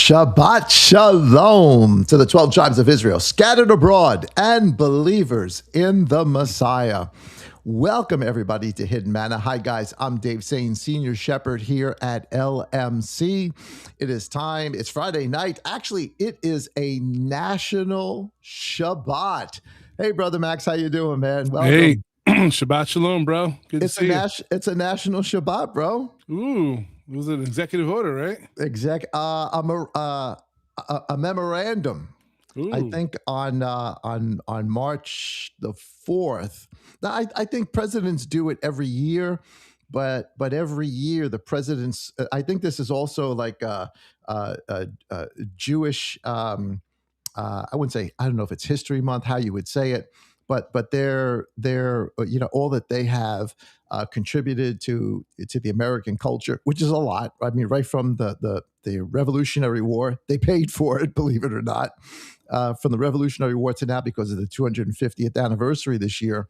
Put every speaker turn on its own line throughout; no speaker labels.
Shabbat Shalom to the 12 tribes of Israel, scattered abroad, and believers in the Messiah. Welcome, everybody, to Hidden Manna. Hi, guys. I'm Dave Sain, Senior Shepherd here at LMC. It is time. It's Friday night. Actually, it is a national Shabbat. Hey, Brother Max, how you doing, man? Welcome.
Hey, Shabbat Shalom, bro. Good to see you.
It's a national Shabbat, bro.
Ooh, it was an executive order, right?
A memorandum.
Ooh.
I think on March the 4th. Now, I think presidents do it every year, but every year the presidents. I think this is also like a Jewish. I wouldn't say. I don't know if it's History Month, how you would say it, but they're all that they have contributed to the American culture, which is a lot. I mean, right from the Revolutionary War, they paid for it, believe it or not. From the Revolutionary War to now, because of the 250th anniversary this year,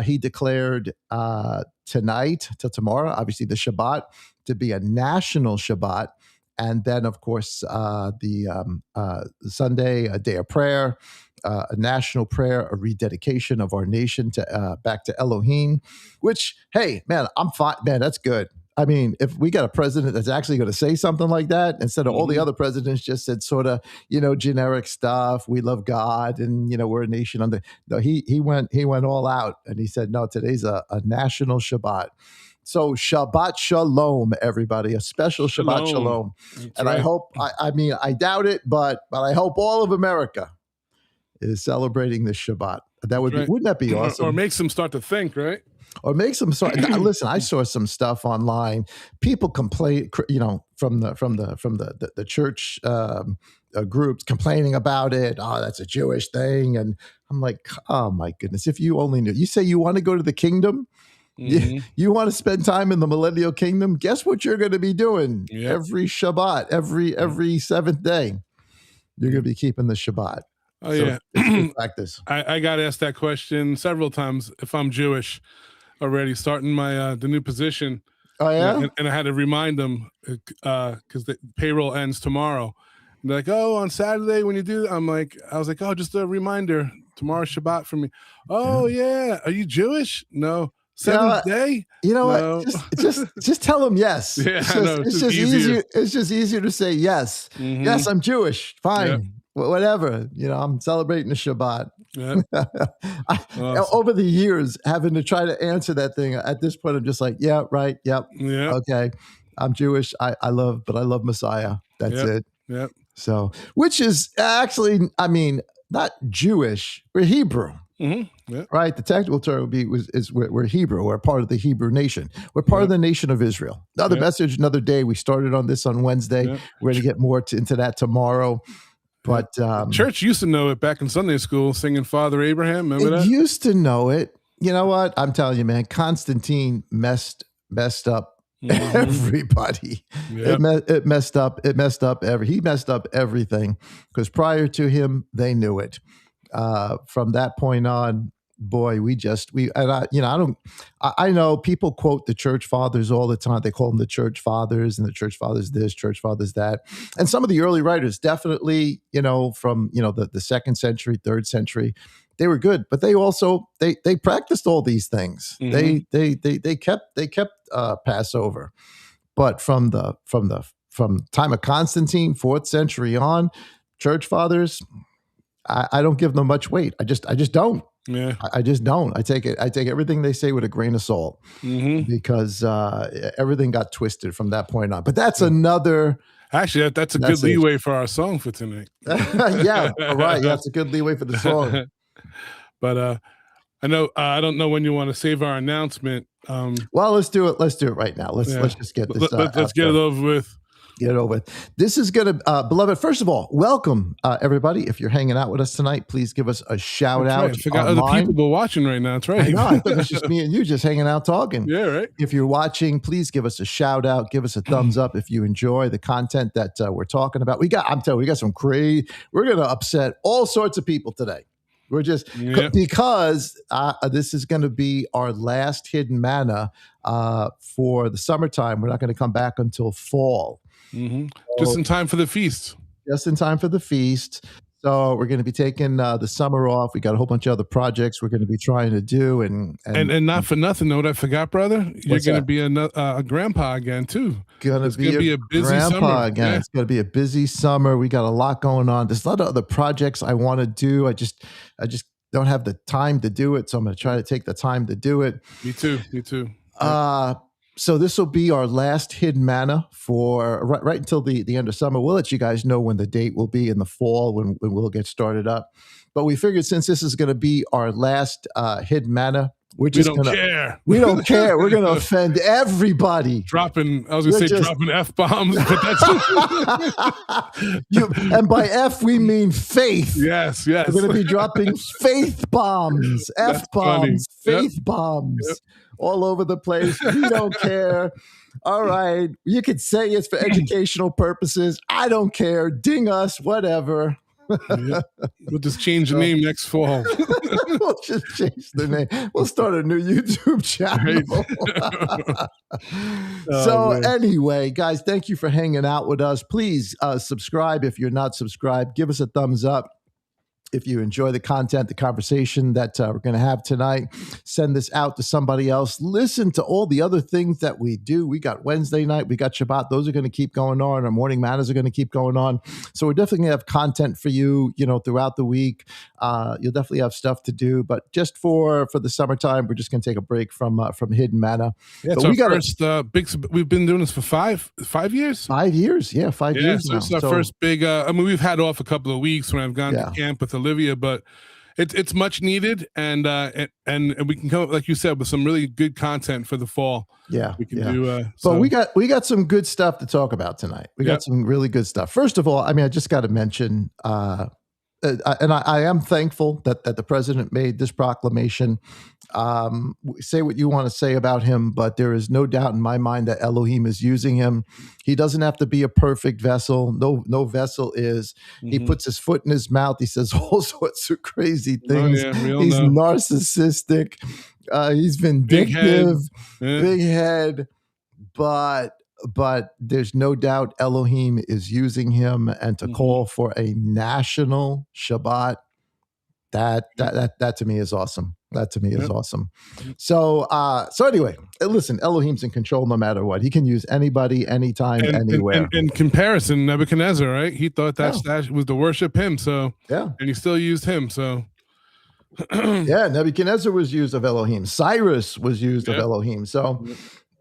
he declared tonight till tomorrow, obviously the Shabbat, to be a national Shabbat. And then, of course, the Sunday, a day of prayer, a national prayer, a rededication of our nation to back to Elohim, which, hey, man, I'm fine. Man, that's good. I mean, if we got a president that's actually going to say something like that, instead of all the other presidents just said sort of, generic stuff, we love God and, we're a nation under. No, he went all out and he said, no, today's a national Shabbat. So Shabbat Shalom, everybody, a special Shabbat Shalom. And right. I hope, I doubt it, but I hope all of America is celebrating this Shabbat. That would be, wouldn't that be awesome?
Or makes them start to think, right?
Or make some sort. Listen, I saw some stuff online. People complain, from the church groups complaining about it. Oh, that's a Jewish thing, and I'm like, oh my goodness! If you only knew. You say you want to go to the kingdom. Mm-hmm. You want to spend time in the millennial kingdom. Guess what you're going to be doing every Shabbat, every seventh day. You're going to be keeping the Shabbat.
Oh, so
yeah, practice.
I got asked that question several times. If I'm Jewish. Already starting my the new position.
Oh yeah,
and I had to remind them because the payroll ends tomorrow. And they're like, oh, on Saturday when you do, I was like, oh, just a reminder, tomorrow's Shabbat for me. Oh yeah, are you Jewish? No. Seventh day?
You know no. What? Just tell them yes.
Yeah,
it's just easier. It's just easier to say yes. Mm-hmm. Yes, I'm Jewish. Fine. Yep. Whatever. I'm celebrating the Shabbat. Yep. Awesome. Over the years, having to try to answer that thing, at this point, I'm just like, yeah, right. Yep. Okay. I'm Jewish. I love Messiah. That's it.
Yep.
So, which is actually, not Jewish. We're Hebrew.
Mm-hmm. Yep.
Right, the technical term would be we're Hebrew. We're part of the Hebrew nation. We're part of the nation of Israel. Another message, another day. We started on this on Wednesday. Yep. We're going to get more into that tomorrow. But
church used to know it back in Sunday school, singing Father Abraham. Remember that?
Used to know it. You know what? I'm telling you, man. Constantine messed up everybody. Yep. It messed up. He messed up everything because prior to him, they knew it. From that point on, boy, I know people quote the church fathers all the time. They call them the church fathers and the church fathers this, church fathers that. And some of the early writers definitely, from, the second century, third century, they were good, but they also, they practiced all these things. Mm-hmm. They kept Passover, but from time of Constantine, 4th century on, church fathers, I don't give them much weight. I just don't.
Yeah,
I just don't. I take everything they say with a grain of salt because everything got twisted from that point on. But that's another.
Actually, that's a good leeway for our song for tonight.
Yeah, all right. Yeah, it's a good leeway for the song.
But I know I don't know when you want to save our announcement.
Well, let's do it. Let's do it right now. Let's just get this.
Let's get it over with.
Get it over with. This is going to, beloved, first of all, welcome, everybody. If you're hanging out with us tonight, please give us a shout out.
I forgot other people watching right now. That's right.
I know. I thought it was just me and you just hanging out talking.
Yeah, right.
If you're watching, please give us a shout out. Give us a thumbs up if you enjoy the content that we're talking about. We got some crazy, we're going to upset all sorts of people today. We're just because this is going to be our last Hidden Manna for the summertime. We're not going to come back until fall.
Mm-hmm. Just in time for the feast.
just in time for the feast. So we're going to be taking the summer off. We got a whole bunch of other projects we're going to be trying to do,
And not for nothing, know what I forgot, brother? You're
what's
going to
that?
be a grandpa again too.
Gonna
It's going
be
to
a
be a busy
grandpa
summer.
again.
Yeah,
It's gonna be a busy summer. We got a lot going on. There's a lot of other projects I want to do. I just don't have the time to do it. So I'm gonna try to take the time to do it.
me too. Me too. Yep.
Uh so this will be our last hidden manna for right until the end of summer. We'll let you guys know when the date will be in the fall when we'll get started up. But we figured since this is going to be our last hidden manna, we're
We
just
don't
gonna
care.
we don't care. We're gonna offend everybody.
Dropping, I was
We're
going to say
just
dropping F bombs, but that's
and by F we mean faith.
yes,
We're
yes.
going to be dropping faith bombs, F
That's funny.
bombs,
Yep.
faith bombs
Yep.
all over the place. We don't care. All right. You could say it's for educational purposes. I don't care. Ding us, whatever.
Yep. We'll just change the
So-
name next fall.
We'll just change the name. We'll start a new YouTube channel. So
man.
anyway, guys, thank you for hanging out with us. Please subscribe if you're not subscribed. Give us a thumbs up. If you enjoy the content, the conversation that we're going to have tonight, send this out to somebody else. Listen to all the other things that we do. We got Wednesday night, we got Shabbat. Those are going to keep going on. Our morning matters are going to keep going on. So we're definitely going to have content for you, throughout the week. You'll definitely have stuff to do. But just for the summertime, we're just going to take a break from Hidden Manna.
Yeah,
But
it's
we
our
got
first big. We've been doing this for 5 years.
5 years. Yeah, 5
Yeah,
years
so
now.
it's our first big. I mean, we've had off a couple of weeks when I've gone
Yeah.
to camp with Olivia, but it's much needed, and we can come up, like you said, with some really good content for the fall.
Yeah,
We can
yeah.
do.
But
So
we got some good stuff to talk about tonight. We got
Yep.
some really good stuff. First of all, I mean, I just got to mention, and I am thankful that the president made this proclamation. Say what you want to say about him, but there is no doubt in my mind that Elohim is using him. He doesn't have to be a perfect vessel. No vessel is. He
Mhm.
puts his foot in his mouth. He says all sorts of crazy
Oh,
things.
yeah, we all
He's
know.
narcissistic. He's
Big head.
vindictive.
Yeah.
Big head. But there's no doubt Elohim is using him, and to
Mhm.
call for a national Shabbat, that to me is awesome. That to me is
Yep.
awesome. So anyway, listen, Elohim's in control no matter what. He can use anybody, anytime, anywhere.
In comparison, Nebuchadnezzar, right? He thought that statue was to worship him, so
Yeah.
and he still used him. So
Yeah, Nebuchadnezzar was used of Elohim. Cyrus was used of
Yep.
Elohim. So,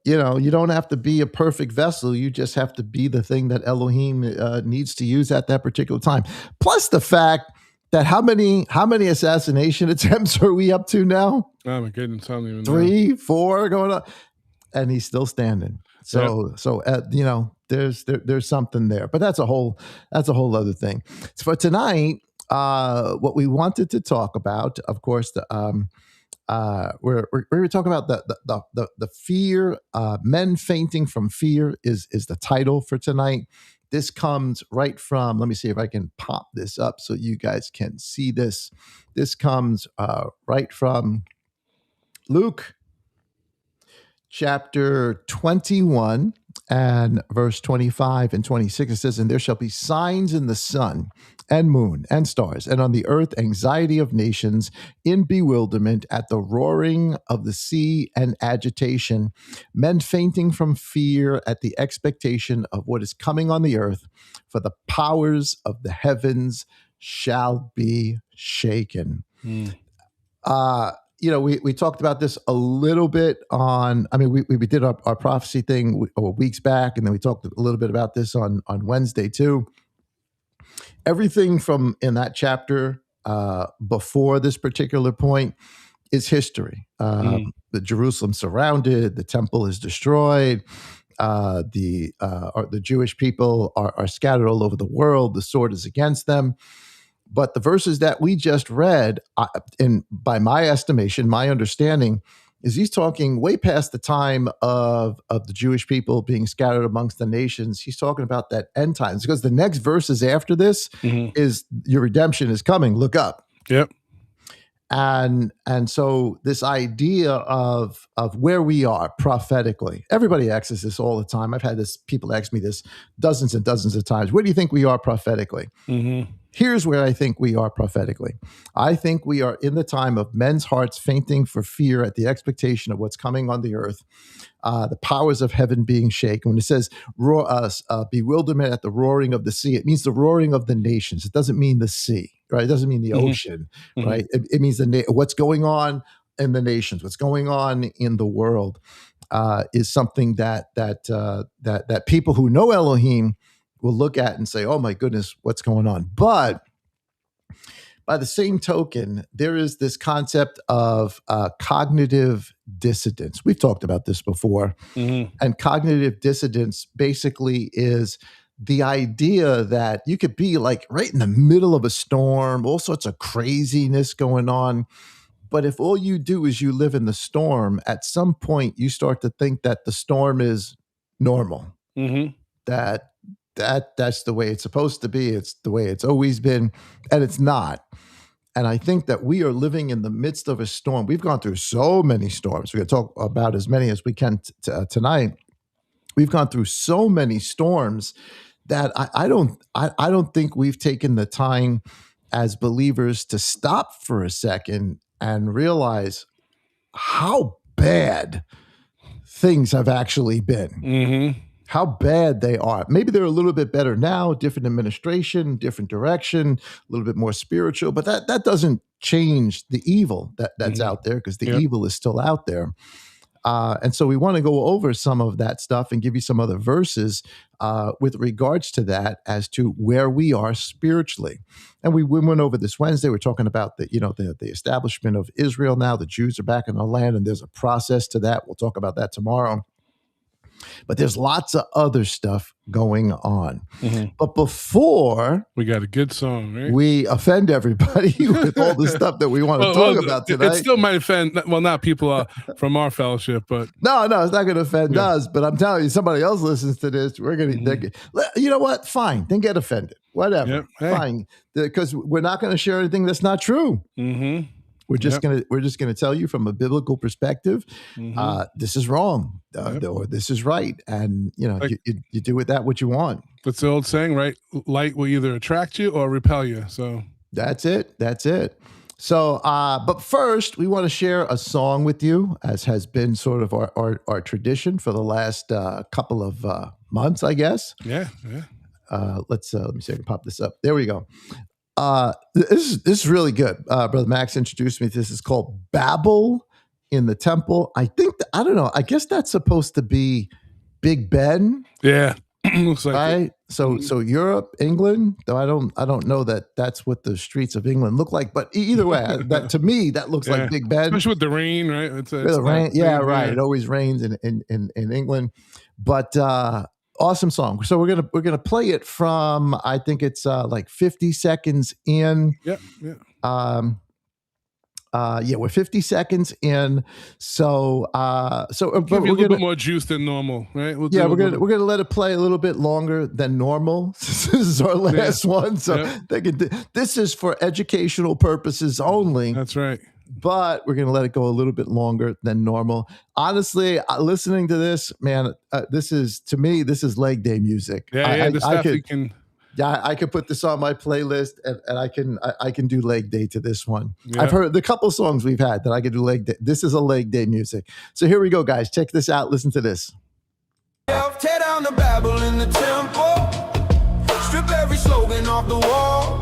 Yep.
you don't have to be a perfect vessel. You just have to be the thing that Elohim needs to use at that particular time. Plus the fact that how many assassination attempts are we up to now?
Oh my goodness, I don't even know.
3, 4 going on, and he's still standing. So there's something there, but that's a whole other thing. So for tonight, what we wanted to talk about, of course, we're going to talk about the fear. Men fainting from fear is the title for tonight. This comes right from, let me see if I can pop this up so you guys can see this. This comes right from Luke chapter 21 and verse 25 and 26. It says, "And there shall be signs in the sun and moon and stars, and on the earth anxiety of nations, in bewilderment at the roaring of the sea and agitation, men fainting from fear at the expectation of what is coming on the earth, for the powers of the heavens shall be shaken."
Mm.
We talked about this a little bit on, I mean, we did our prophecy thing weeks back, and then we talked a little bit about this on Wednesday too. Everything from in that chapter before this particular point is history. The Jerusalem surrounded, the temple is destroyed, the Jewish people are scattered all over the world. The sword is against them. But the verses that we just read, and by my estimation, my understanding, is he's talking way past the time of the Jewish people being scattered amongst the nations. He's talking about that end times, because the next verses after this is your redemption is coming. Look up.
Yep.
And so this idea of where we are prophetically, everybody asks us this all the time. I've had this, people ask me this dozens and dozens of times. Where do you think we are prophetically?
Mm-hmm.
Here's where I think we are prophetically. I think we are in the time of men's hearts fainting for fear at the expectation of what's coming on the earth, the powers of heaven being shaken. When it says bewilderment at the roaring of the sea, it means the roaring of the nations. It doesn't mean the sea, right? It doesn't mean the
Mm-hmm.
ocean,
Mm-hmm.
right? It means what's going on in the nations, what's going on in the world, is something that people who know Elohim will look at and say, oh my goodness, what's going on? But by the same token, there is this concept of cognitive dissonance. We've talked about this before.
Mm-hmm.
And cognitive dissonance basically is the idea that you could be like right in the middle of a storm, all sorts of craziness going on. But if all you do is you live in the storm, at some point you start to think that the storm is normal.
Mm-hmm.
That's the way it's supposed to be. It's the way it's always been, and it's not. And I think that we are living in the midst of a storm. We've gone through so many storms. We're going to talk about as many as we can tonight. We've gone through so many storms that I don't think we've taken the time as believers to stop for a second and realize how bad things have actually been.
Mm-hmm.
How bad they are. Maybe they're a little bit better now, different administration, different direction, a little bit more spiritual, but that doesn't change the evil that's out there, because the evil is still out there. And so we want to go over some of that stuff and give you some other verses with regards to that as to where we are spiritually. And we went over this Wednesday. We're talking about the establishment of Israel now. The Jews are back in the land, and there's a process to that. We'll talk about that tomorrow. But there's lots of other stuff going on. Mm-hmm. But before
we got a good song, right?
We offend everybody with all the stuff that we want to talk about tonight.
It still might offend, well, not people from our fellowship, but
no, it's not going to offend us. But I'm telling you, somebody else listens to this, we're going to. You know what? Fine, then get offended. Whatever, fine, because we're not going to share anything that's not true.
Mm-hmm.
We're just gonna tell you from a biblical perspective, this is wrong, or this is right, and you do with that what you want.
That's the old saying, right? Light will either attract you or repel you. So
that's it. So, but first, we want to share a song with you, as has been sort of our tradition for the last couple of months, I guess.
Yeah.
Let me see if I can pop this up. There we go. This is really good. Brother Max introduced me to this. It's called Babel in the Temple. I don't know. I guess that's supposed to be Big Ben.
Yeah. Looks like
right. So Europe, England, though I don't know that that's what the streets of England look like, but either way, that to me that looks like Big Ben.
Especially with the rain, right? It's
the rain. Yeah, right. It always rains in England. But awesome song. So we're gonna play it from, I think it's like 50 seconds in.
Yeah.
We're 50 seconds in. So
but we're a little bit more juice than normal, right?
We're gonna let it play a little bit longer than normal. This is our last one, so they can. This is for educational purposes only.
That's right.
But we're going to let it go a little bit longer than normal. Honestly, listening to this, man, this is leg day music.
Yeah,
I could put this on my playlist, and I can do leg day to this one.
Yeah.
I've heard the couple songs we've had that I can do leg day. This is a leg day music. So here we go, guys. Check this out. Listen to this.
Tear down the Babel in the temple. Strip every slogan off the wall.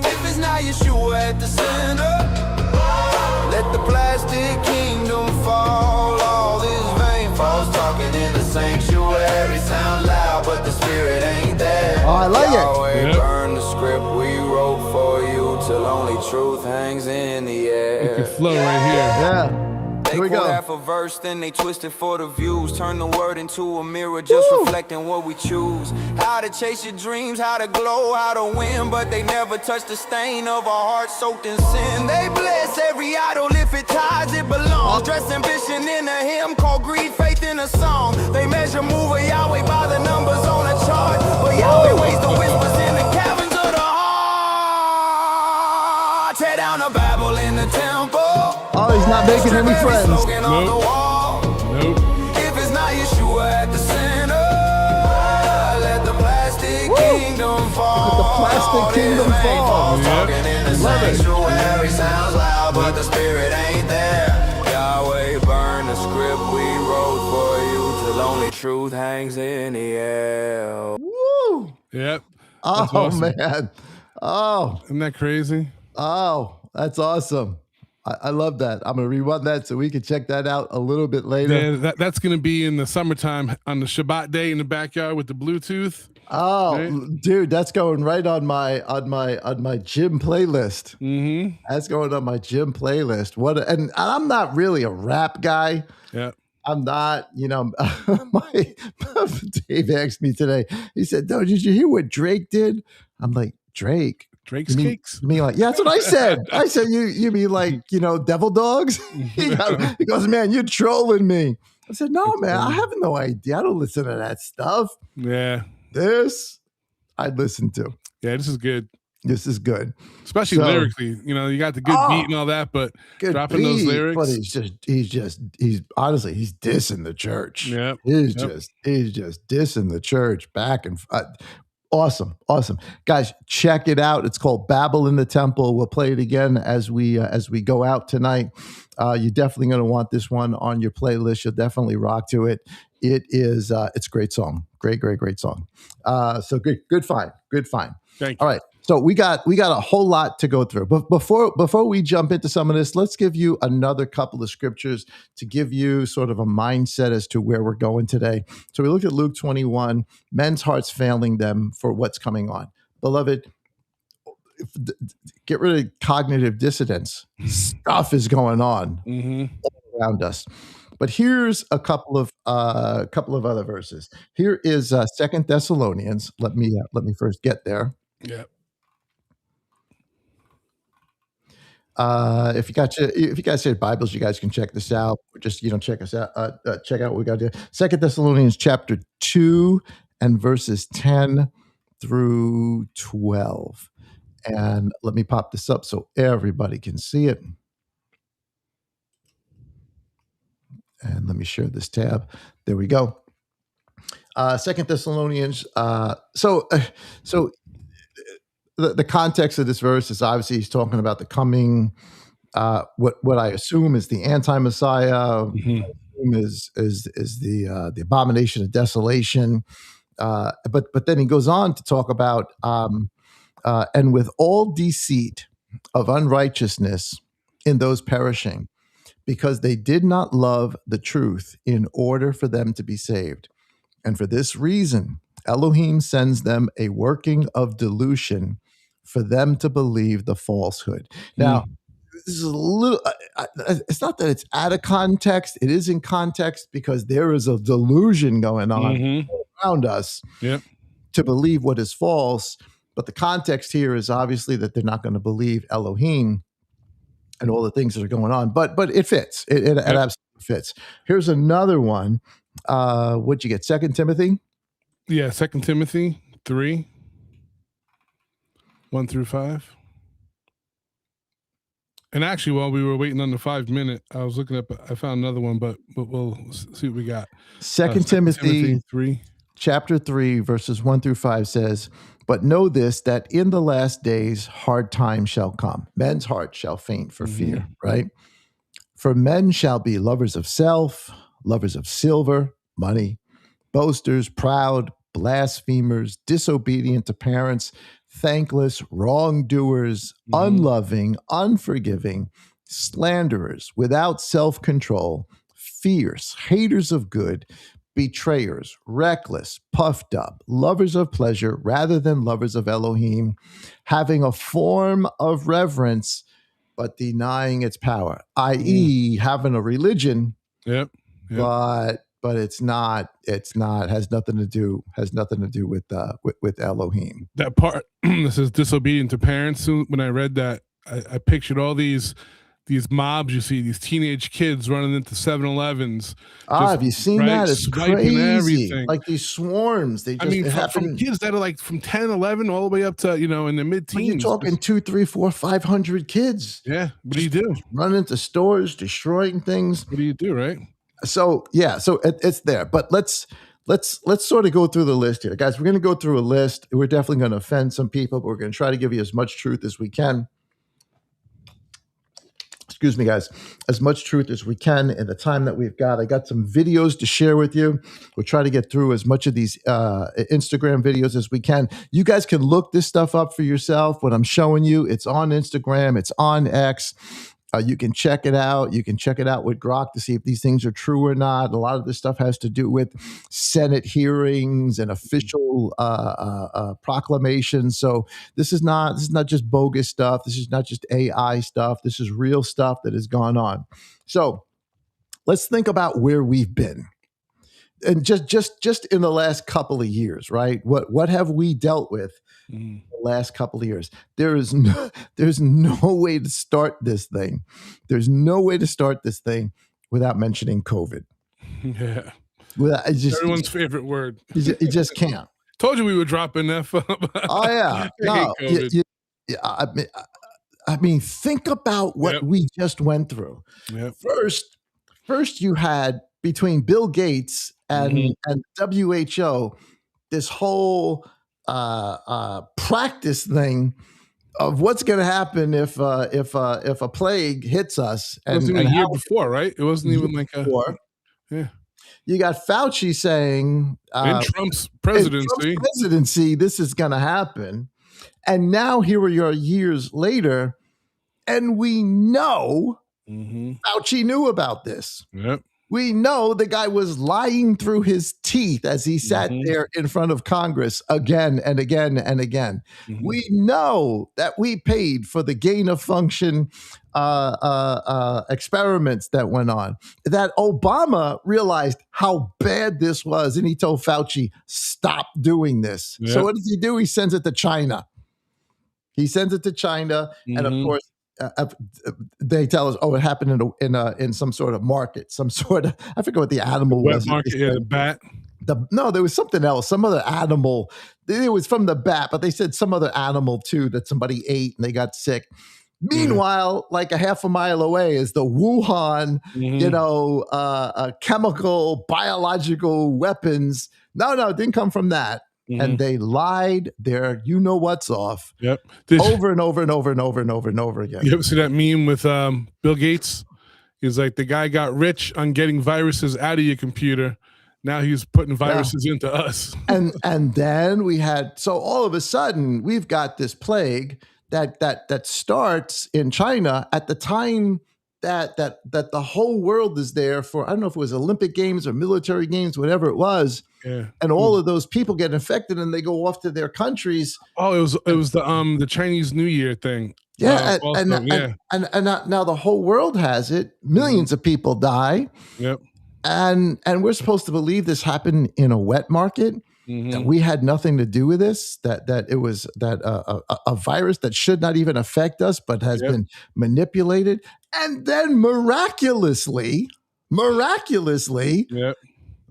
If it's not Yeshua at the center, let the plastic kingdom fall. All this vain false talking in the sanctuary sound loud, but the spirit ain't there.
Oh, I like
it. Burn the script we wrote for you till only truth hangs in the air.
It can flow right here.
Yeah.
They
Here we go.
half a verse, then they twist it for the views. Turn the word into a mirror, just reflecting what we choose. How to chase your dreams, how to glow, how to win, but they never touch the stain of a heart soaked in sin. They bless every idol if it ties, it belongs. Dress ambition in a hymn, call greed faith in a song. They measure move of Yahweh by the numbers on a chart, but Yahweh weighs the whispers in the caverns of the heart. Tear down a Babel in the
Oh, he's not making any friends.
Slogan on the
Nope.
wall.
Nope.
If it's not Yeshua at the center, let the plastic kingdom fall.
Let the plastic kingdom
This ain't
fall.
false talking in the
Love it.
sanctuary. Sounds loud, but the spirit ain't there. Yahweh, burn the script we wrote for you till only truth hangs in the air.
Woo!
Yep.
Oh,
That's awesome.
man. Oh,
Isn't that crazy?
that's awesome. I love that. I'm going to rerun that so we can check that out a little bit later.
Yeah, that's going to be in the summertime on the Shabbat day in the backyard with the Bluetooth.
Oh,
Right.
dude, that's going right on my gym playlist.
Mm-hmm.
That's going on my gym playlist. And I'm not really a rap guy.
Yeah.
I'm not, my Dave asked me today. He said, "No, did you hear what Drake did?" I'm like, "Drake?
Drake's
You mean,
cakes.
you mean like, yeah, that's what I said. I said, you mean like, devil dogs?" He goes, "Man, you're trolling me." I said, "No, man, I have no idea. I don't listen to that stuff.
Yeah.
This I'd listen to.
Yeah, this is good.
This is good.
Especially
So-
lyrically. You got the good beat and all that, but
Good
dropping those
beat,
lyrics.
but he's honestly, he's dissing the church.
Yep.
He's
Yep.
just dissing the church back and awesome. Guys, check it out. It's called Babel in the Temple. We'll play it again as we go out tonight. You're definitely going to want this one on your playlist. You'll definitely rock to it. It's a great song. Great song. So good find.
Thank you.
All right. So we got a whole lot to go through. But before we jump into some of this, let's give you another couple of scriptures to give you sort of a mindset as to where we're going today. So we looked at Luke 21, men's hearts failing them for what's coming on. Beloved, get rid of cognitive dissonance. Stuff is going on
Mm-hmm.
all around us. But here's a couple of other verses. Here is 2 Thessalonians. Let me first get there.
Yeah.
If you guys have Bibles, you guys can check this out. Or just check us out. Check out what we got to do. 2 Thessalonians chapter 2 and verses 10 through 12. And let me pop this up so everybody can see it. And let me share this tab. There we go. 2 Thessalonians. So the context of this verse is obviously he's talking about the coming, what I assume is the anti-Messiah,
Mm-hmm.
is the abomination of desolation. But then he goes on to talk about and with all deceit of unrighteousness in those perishing, because they did not love the truth in order for them to be saved. And for this reason, Elohim sends them a working of delusion for them to believe the falsehood. Now, this is a little, it's not that it's out of context. It is in context because there is a delusion going on
Mm-hmm.
around us
Yep.
to believe what is false. But the context here is obviously that they're not going to believe Elohim and all the things that are going on. But it fits. It absolutely fits. Here's another one. What'd you get? 2 Timothy?
Yeah. 2 Timothy 3, 1 through 5. And actually, while we were waiting on the 5-minute, I was looking up. I found another one, but we'll see what we got.
2 Timothy
3.
chapter 3, verses 1 through 5 says, "But know this, that in the last days hard times shall come. Men's hearts shall faint for fear," right? "For men shall be lovers of self, lovers of silver, money, boasters, proud, blasphemers, disobedient to parents, thankless, wrongdoers, unloving, unforgiving, slanderers, without self-control, fierce, haters of good, betrayers, reckless, puffed up, lovers of pleasure rather than lovers of Elohim, having a form of reverence, but denying its power," i.e., having a religion,
Yep.
but it's not has nothing to do with Elohim.
That part that says disobedient to parents. When I read that, I pictured all these these mobs you see, these teenage kids running into 7-Elevens.
Have you seen that? It's
swiping
crazy.
everything.
Like these swarms. They
I
just
mean,
it
from
happen.
kids that are like from 10, 11, all the way up to, in the
But
mid-teens.
you're talking 2, 3, 4, 500 kids.
Yeah. What do you do?
Run into stores, destroying things.
What do you do, right?
So yeah, so it's there. But let's sort of go through the list here, guys. We're going to go through a list. We're definitely going to offend some people, but we're going to try to give you as much truth as we can. Excuse me, guys, as much truth as we can in the time that we've got. I got some videos to share with you. We'll try to get through as much of these Instagram videos as we can. You guys can look this stuff up for yourself. What I'm showing you, it's on Instagram, it's on X. You can check it out. You can check it out with Grok to see if these things are true or not. A lot of this stuff has to do with Senate hearings and official proclamations. So this is not just bogus stuff. This is not just AI stuff. This is real stuff that has gone on. So let's think about where we've been, and just in the last couple of years, right? What have we dealt with? The last couple of years? There's no way to start this thing. There's no way to start this thing without mentioning COVID.
Yeah.
Everyone's
favorite word.
You just can't.
Told you we were dropping that.
Oh yeah. No. I mean, think about what we just went through.
Yep.
First you had between Bill Gates and WHO this whole practice thing of what's going to happen if a plague hits us.
It wasn't even a year before, right? It wasn't even like yeah.
You got Fauci saying
in Trump's presidency,
this is going to happen, and now here we are years later, and we know Fauci knew about this.
Yep.
We know the guy was lying through his teeth as he sat there in front of Congress again and again and again. We know that we paid for the gain of function experiments that went on, that Obama realized how bad this was, and he told Fauci, stop doing this.
Yep.
So what does he do? He sends it to China. And of course, they tell us, it happened in some sort of market, some sort of, I forget what the animal was.
Market, the bat.
No, there was something else, some other animal. It was from the bat, but they said some other animal too that somebody ate and they got sick. Meanwhile, like a half a mile away is the Wuhan, chemical, biological weapons. No, it didn't come from that. And they lied their what's off.
Yep.
Over and over and over and over and over and over again.
You ever see that meme with Bill Gates? He's like, the guy got rich on getting viruses out of your computer. Now he's putting viruses into us.
and then we had, so all of a sudden we've got this plague that starts in China at the time that the whole world is there for, I don't know if it was Olympic Games or military games, whatever it was.
Yeah.
And all of those people get infected and they go off to their countries.
Oh, it was the Chinese New Year thing.
Yeah. And now the whole world has it. Millions of people die.
Yep.
And we're supposed to believe this happened in a wet market, that we had nothing to do with this, that it was a virus that should not even affect us, but has been manipulated. And then miraculously,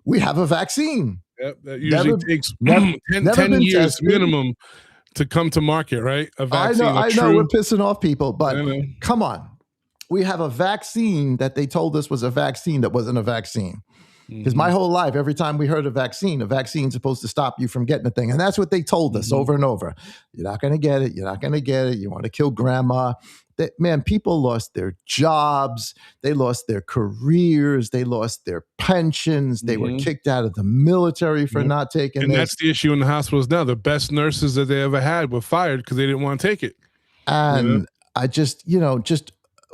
we have a vaccine.
Yep, that usually takes 10 years tested. Minimum to come to market, right? A vaccine.
I know we're pissing off people, but come on. We have a vaccine that they told us was a vaccine that wasn't a vaccine. Because my whole life, every time we heard a vaccine's supposed to stop you from getting a thing. And that's what they told us over and over. You're not going to get it. You're not going to get it. You want to kill grandma. Man, people lost their jobs. They lost their careers. They lost their pensions. They were kicked out of the military for not taking
and
this.
That's the issue in the hospitals now. The best nurses that they ever had were fired because they didn't want to take it.
And I just,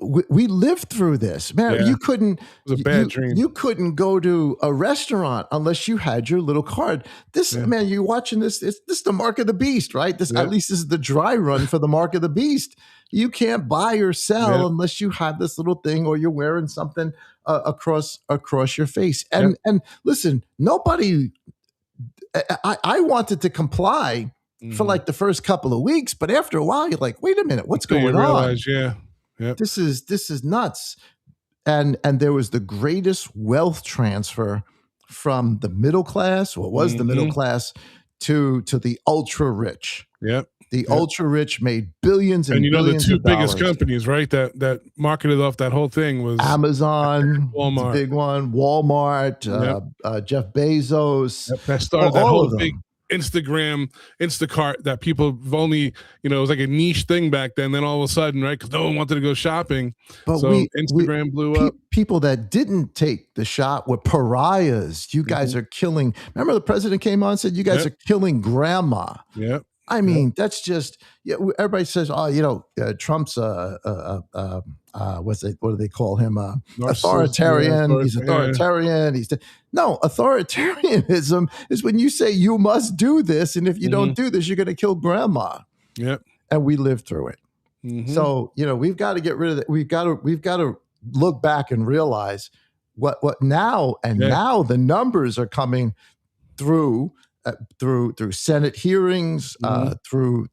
we lived through this, man.
Yeah.
You couldn't.
It was a bad dream.
You couldn't go to a restaurant unless you had your little card. Man, you're watching this. This is the mark of the beast, right? At least this is the dry run for the mark of the beast. You can't buy or sell unless you have this little thing or you're wearing something across your face. And listen, nobody. I wanted to comply for like the first couple of weeks, but after a while, you're like, wait a minute, what's going on?
Yeah. Yep.
This is nuts. And there was the greatest wealth transfer from the middle class, what was the middle class, to the ultra rich.
Yep.
The
Yep.
ultra rich made billions and
And the
billions
two
of
biggest
dollars.
companies, right, that marketed off that whole thing was
Amazon,
Walmart.
the big one, Walmart, Jeff Bezos,
that started that
all
whole
of them.
big Instagram, Instacart that people have only, it was like a niche thing back then. Then all of a sudden, right, because no one wanted to go shopping,
But
so Instagram blew up.
People that didn't take the shot were pariahs. You guys are killing. Remember, the president came on and said, "You guys are killing grandma."
Yep.
I mean, that's just, everybody says, oh, Trump's what do they call him? Authoritarian. He's authoritarian. No, authoritarianism is when you say you must do this, and if you don't do this, you're going to kill grandma.
Yep.
And we lived through it. So, we've got to get rid of that. We've got to look back and realize what now, and now the numbers are coming through Senate hearings, through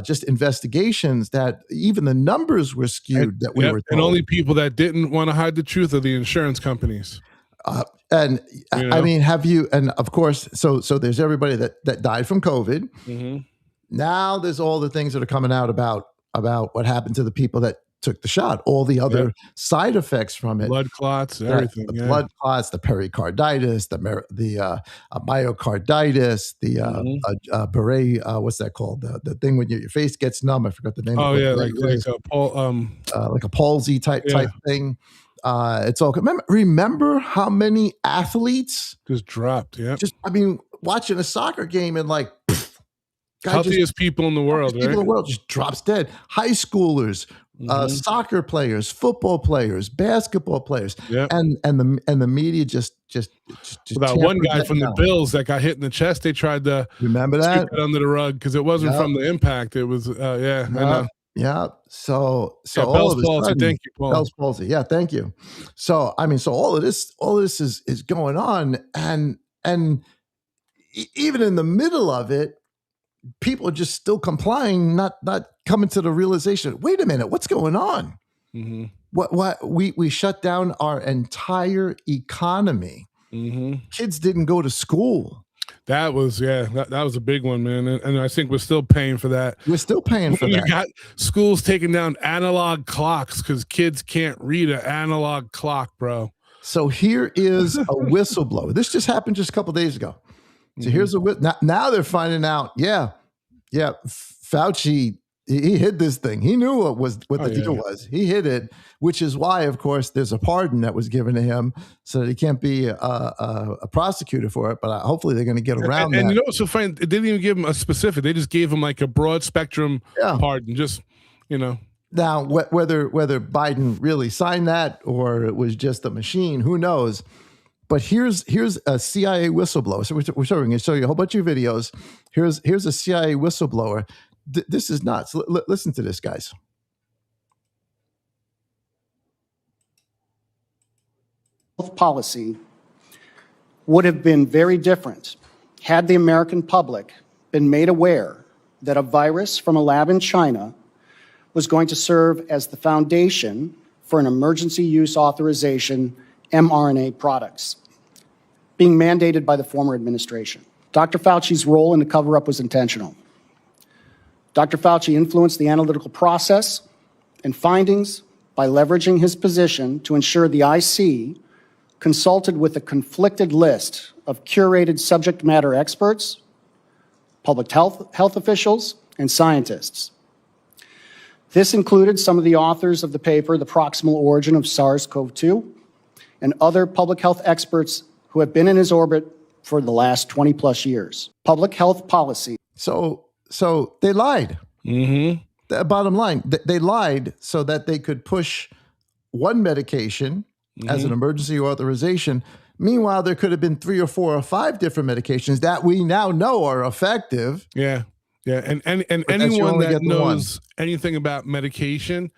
just investigations, that even the numbers were skewed. That we were told.
And only people that didn't want to hide the truth are the insurance companies.
I mean, have you? And of course, so there's everybody that died from COVID. Now there's all the things that are coming out about what happened to the people that took the shot, all the other side effects from it,
blood clots, everything,
the blood clots, the pericarditis, the myocarditis, the beret, what's that called? The thing when your face gets numb. I forgot the name.
Oh yeah, like
a palsy type thing. It's all. Remember how many athletes
just dropped? Yeah.
Watching a soccer game and like.
Healthiest people in the world, right?
People in the world just drops dead. High schoolers, soccer players, football players, basketball players, and the media just
that one guy from the Bills that got hit in the chest. They tried to
remember that
sweep it under the rug because it wasn't from the impact. It was I know.
Yeah. So
Bell's palsy. Thank you, Paul.
Bell's palsy. Yeah. Thank you. So all of this is going on, and even in the middle of it, people are just still complying, not coming to the realization. Wait a minute, what's going on? What we shut down our entire economy. Kids didn't go to school.
That was that was a big one, man, and I think we're still paying for that.
We're still paying for that.
You got schools taking down analog clocks because kids can't read an analog clock, bro.
So here is a whistleblower. This just happened just a couple days ago. So here's now they're finding out. Yeah, Fauci, he hid this thing. He knew what the deal was. He hid it, which is why, of course, there's a pardon that was given to him, so that he can't be a prosecutor for it. But hopefully they're going to get around that.
And what's so funny? They didn't even give him a specific. They just gave him like a broad spectrum pardon. Just
Now, whether Biden really signed that or it was just a machine, who knows? But here's a CIA whistleblower. So we're going to show you a whole bunch of videos. Here's a CIA whistleblower. This is nuts. Listen to this, guys.
Health policy would have been very different had the American public been made aware that a virus from a lab in China was going to serve as the foundation for an emergency use authorization mRNA products being mandated by the former administration. Dr. Fauci's role in the cover-up was intentional. Dr. Fauci influenced the analytical process and findings by leveraging his position to ensure the IC consulted with a conflicted list of curated subject matter experts, public health officials, and scientists. This included some of the authors of the paper, The Proximal Origin of SARS-CoV-2, and other public health experts who have been in his orbit for the last 20 plus years. Public health policy.
So they lied. The bottom line, they lied so that they could push one medication as an emergency authorization. Meanwhile, there could have been 3 or 4 or 5 different medications that we now know are effective.
Yeah. And anyone that knows anything about medication,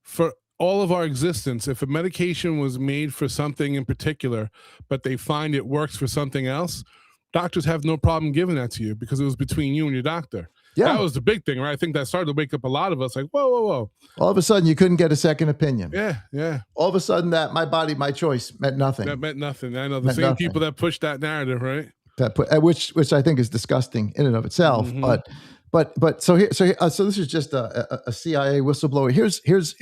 for all of our existence, if a medication was made for something in particular, but they find it works for something else, doctors have no problem giving that to you because it was between you and your doctor. That was the big thing, right? I think that started to wake up a lot of us. Like, whoa, whoa, whoa!
All of a sudden, you couldn't get a second opinion.
Yeah.
All of a sudden, that my body, my choice meant nothing.
That meant nothing. I know the same people that pushed that narrative, right?
Which I think is disgusting in and of itself. But so this is just a CIA whistleblower. Here's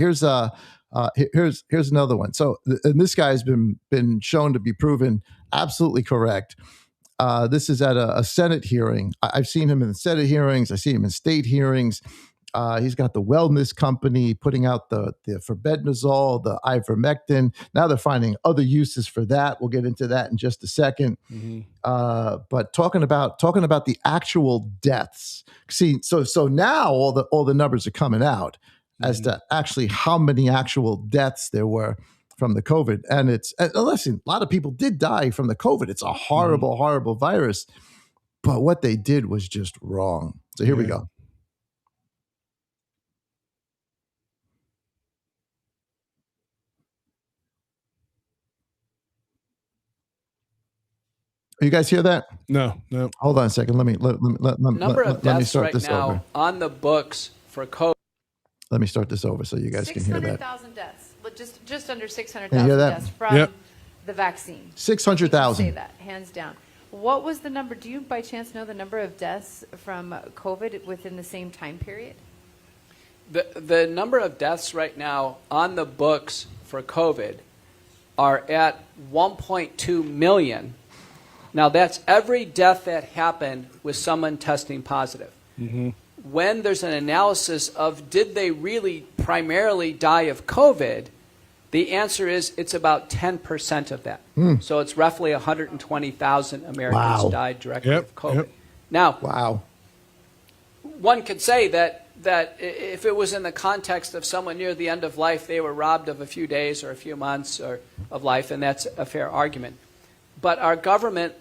another one. So and this guy's been shown to be proven absolutely correct. This is at a Senate hearing. I've seen him in the Senate hearings. I see him in state hearings. He's got the wellness company putting out the forbedazole, the ivermectin. Now they're finding other uses for that. We'll get into that in just a second. But talking about the actual deaths. See, so now all the numbers are coming out as to actually how many actual deaths there were from the COVID. And listen, a lot of people did die from the COVID. It's a horrible, horrible virus. But what they did was just wrong. So here we go. You guys hear that?
No.
Hold on a second. Let me start this
now
over.
On the books for COVID.
Let me start this over so you guys can hear that.
600,000 deaths, just under
Can
600,000
you hear that?
deaths from the vaccine.
600,000.
Say that, hands down. What was the number? Do you by chance know the number of deaths from COVID within the same time period?
The number of deaths right now on the books for COVID are at 1.2 million. Now, that's every death that happened with someone testing positive. When there's an analysis of did they really primarily die of COVID, the answer is it's about 10% of that. So it's roughly 120,000 Americans died directly of COVID. Now, one could say that if it was in the context of someone near the end of life, they were robbed of a few days or a few months of life, and that's a fair argument. But our government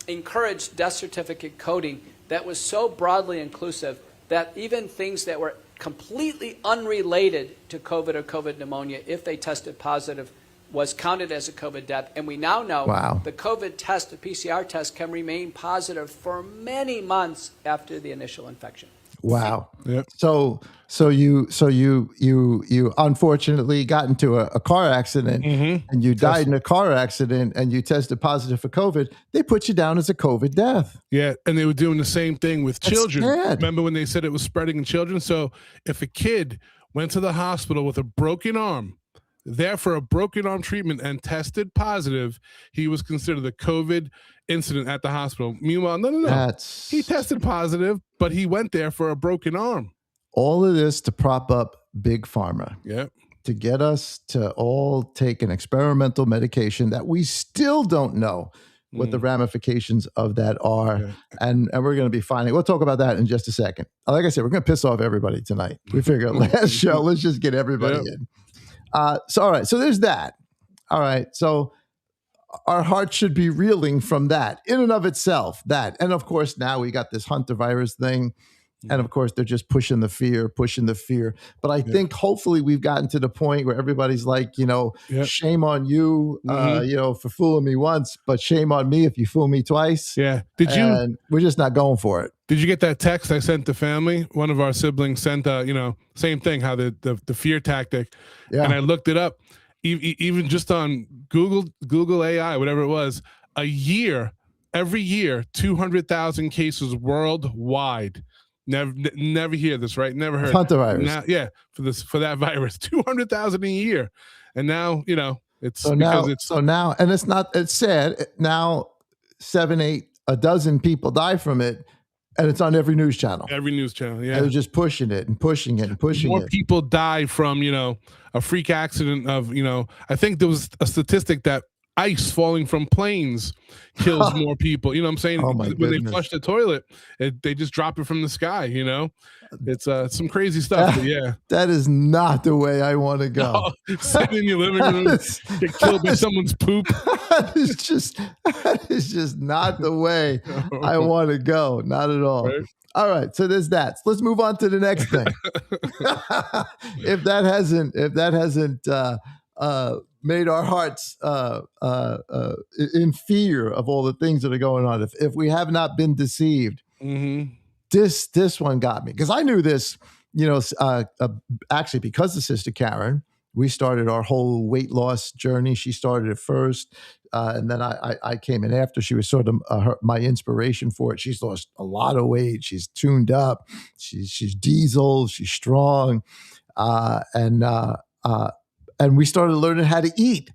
encouraged death certificate coding that was so broadly inclusive that even things that were completely unrelated to COVID or COVID pneumonia, if they tested positive, was counted as a COVID death. And we now know the COVID test, the PCR test, can remain positive for many months after the initial infection.
Wow. Yep. So you unfortunately got into a car accident and you died in a car accident and you tested positive for COVID. They put you down as a COVID death.
Yeah. And they were doing the same thing with children.
Sad.
Remember when they said it was spreading in children? So if a kid went to the hospital with a broken arm, there for a broken arm treatment and tested positive, he was considered a COVID incident at the hospital. Meanwhile, no. He tested positive, but he went there for a broken arm.
All of this to prop up Big Pharma.
Yep.
To get us to all take an experimental medication that we still don't know what the ramifications of that are. Yeah. And we're going to be finding, we'll talk about that in just a second. Like I said, we're going to piss off everybody tonight. We figured last show, let's just get everybody in. All right. So there's that. All right. So our hearts should be reeling from that in and of itself, that. And of course, now we got this Hunter virus thing. And of course, they're just pushing the fear. But I think hopefully we've gotten to the point where everybody's like, shame on you, for fooling me once, but shame on me if you fool me twice.
Yeah.
We're just not going for it.
Did you get that text I sent the family? One of our siblings sent, same thing, how the fear tactic. Yeah. And I looked it up, even just on Google AI, whatever it was, every year, 200,000 cases worldwide. Never hear this, right? Never heard.
Hunter virus.
Now, for that virus, 200,000 a year, and now it's
it's sad. Now 7, 8, a dozen people die from it, and it's on every news channel.
Yeah. And
they're just pushing it.
More people die from a freak accident of I think there was a statistic that ice falling from planes kills more people. You know what I'm saying? When they flush the toilet, they just drop it from the sky, It's some crazy stuff. But yeah.
That is not the way I want to go.
No, sitting in your living room, get killed by someone's poop.
That is just not the way I want to go. Not at all. Right? All right, so there's that. So let's move on to the next thing. If that hasn't made our hearts in fear of all the things that are going on. If we have not been deceived, this one got me because I knew this, actually because of Sister Karen. We started our whole weight loss journey. She started it first, and then I came in after. She was sort of my inspiration for it. She's lost a lot of weight. She's tuned up. She's diesel. She's strong, and we started learning how to eat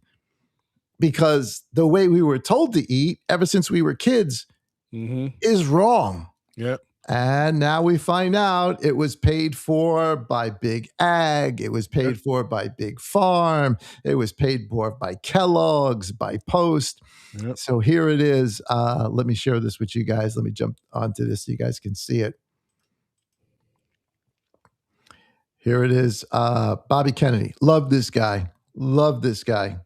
because the way we were told to eat ever since we were kids is wrong.
Yep.
And now we find out it was paid for by Big Ag. It was paid for by Big Farm. It was paid for by Kellogg's, by Post.
Yep.
So here it is. Let me share this with you guys. Let me jump onto this so you guys can see it. Here it is. Bobby Kennedy. Love this guy. Love this guy.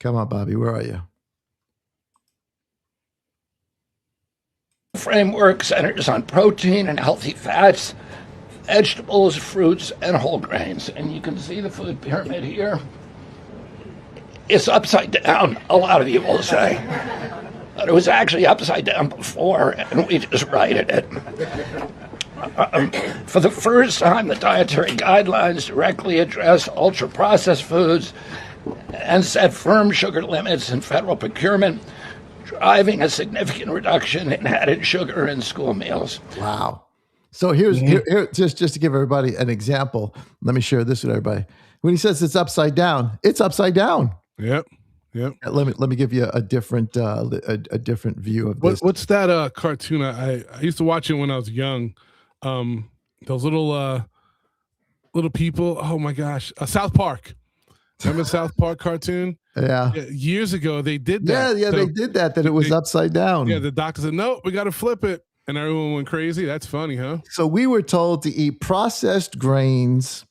Come on, Bobby. Where are you?
Framework centers on protein and healthy fats, vegetables, fruits, and whole grains. And you can see the food pyramid here. It's upside down, a lot of you will say. But it was actually upside down before, and we just righted it. For the first time, the dietary guidelines directly address ultra-processed foods and set firm sugar limits in federal procurement, driving a significant reduction in added sugar in school meals.
Wow. So here's here just to give everybody an example. Let me share this with everybody. When he says it's upside down, it's upside down.
Yep.
Let me give you a different different view of this.
What's that cartoon? I used to watch it when I was young. Those little people. Oh my gosh, South Park. Remember the South Park cartoon?
Yeah.
Years ago, they did that.
Yeah, they did that it was upside down.
Yeah, the doctor said, no, we got to flip it. And everyone went crazy. That's funny, huh?
So we were told to eat processed grains,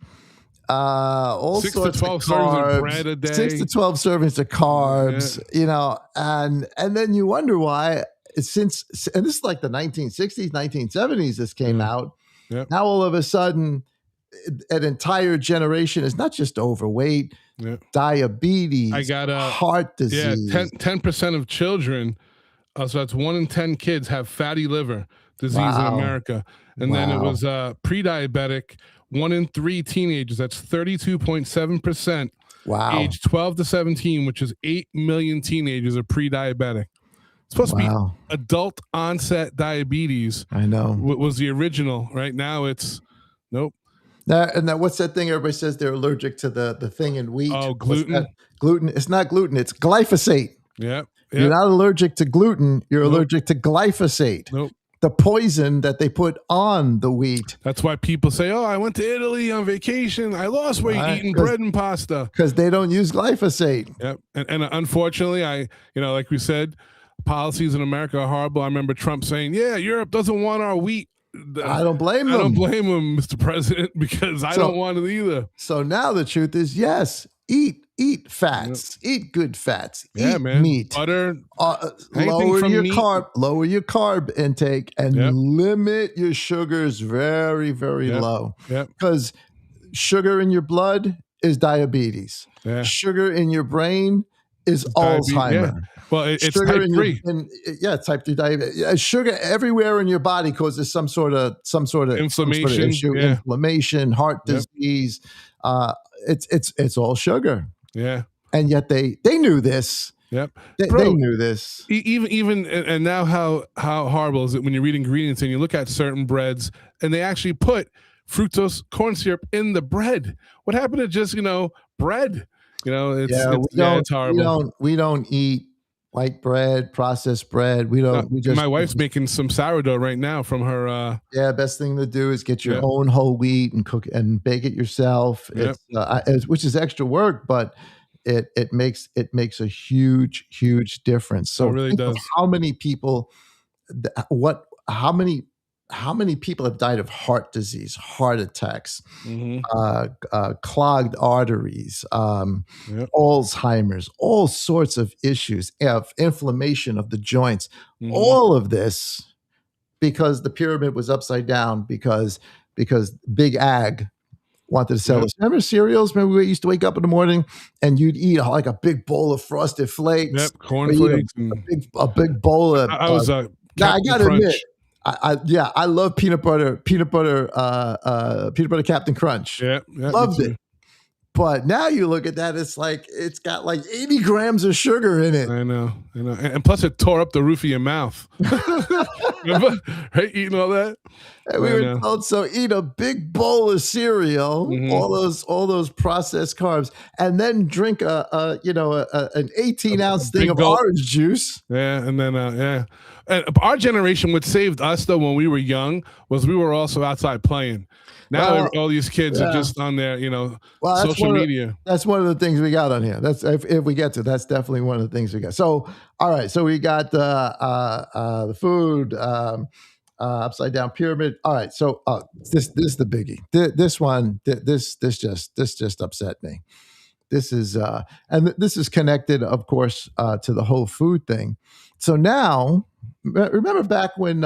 all
6
sorts
to 12
of
servings
carbs,
of bread a day.
6 to 12 servings of carbs, and then you wonder why, and this is like the 1960s, 1970s, this came out.
Yep.
Now all of a sudden, an entire generation is not just overweight, diabetes,
I got
heart disease.
10% of children, so that's 1 in 10 kids have fatty liver disease in America. And then it was pre-diabetic, 1 in 3 teenagers, that's 32.7%.
Wow.
Age 12 to 17, which is 8 million teenagers are pre-diabetic. It's supposed to be adult onset diabetes.
I know.
Was the original. Right now it's nope.
And what's that thing everybody says they're allergic to the thing in wheat?
Oh, gluten.
Gluten. It's not gluten. It's glyphosate.
Yep.
You're not allergic to gluten. You're allergic to glyphosate.
Nope.
The poison that they put on the wheat.
That's why people say, oh, I went to Italy on vacation. I lost weight eating bread and pasta.
Because they don't use glyphosate.
Yep. And unfortunately, like we said, policies in America are horrible. I remember Trump saying, yeah, Europe doesn't want our wheat.
I don't blame him.
I don't blame him, Mr. President, because I don't want it either.
So now the truth is, yes, eat fats, eat good fats, eat meat,
butter,
lower your carb intake, and limit your sugars very, very low. Because sugar in your blood is diabetes. Sugar in your brain is Alzheimer.
Well, it's type 3.
It's type 3 diabetes. Sugar everywhere in your body causes some sort of
inflammation,
inflammation, heart disease. It's all sugar.
Yeah,
and yet they knew this.
Yep,
they knew this.
Even and now how horrible is it when you read ingredients and you look at certain breads and they actually put fructose corn syrup in the bread? What happened to just bread? It's horrible.
We don't eat white bread, processed bread.
My wife's making some sourdough right now from her.
Best thing to do is get your own whole wheat and cook and bake it yourself. Which is extra work, but it makes a huge difference. So
it really does.
How many people? How many people have died of heart disease, heart attacks, clogged arteries, Alzheimer's, all sorts of issues, of inflammation of the joints, all of this because the pyramid was upside down because Big Ag wanted to sell
Yep.
us. Remember cereals? Remember we used to wake up in the morning and you'd eat like a big bowl of Frosted Flakes.
Yep,
Or eat
cornflakes and
a big bowl of.
I was
Now I
Captain
gotta admit,
Crunch.
I love peanut butter Captain Crunch.
Yeah, me
Loved
too.
it. But now you look at that, it's got like 80 grams of sugar in it.
I know. And plus it tore up the roof of your mouth. Remember? Right? Eating all that?
And we were told, so eat a big bowl of cereal, all those processed carbs, and then drink an 18-ounce thing of orange juice.
Yeah, and then And our generation, what saved us though when we were young was we were also outside playing. Now all these kids are just on their, social media.
That's one of the things we got on here. That's if we get to, that's definitely one of the things we got. So all right, so we got the food, upside down pyramid. All right, so this is the biggie. This just upset me. This is and this is connected, of course, to the whole food thing. So now, remember back when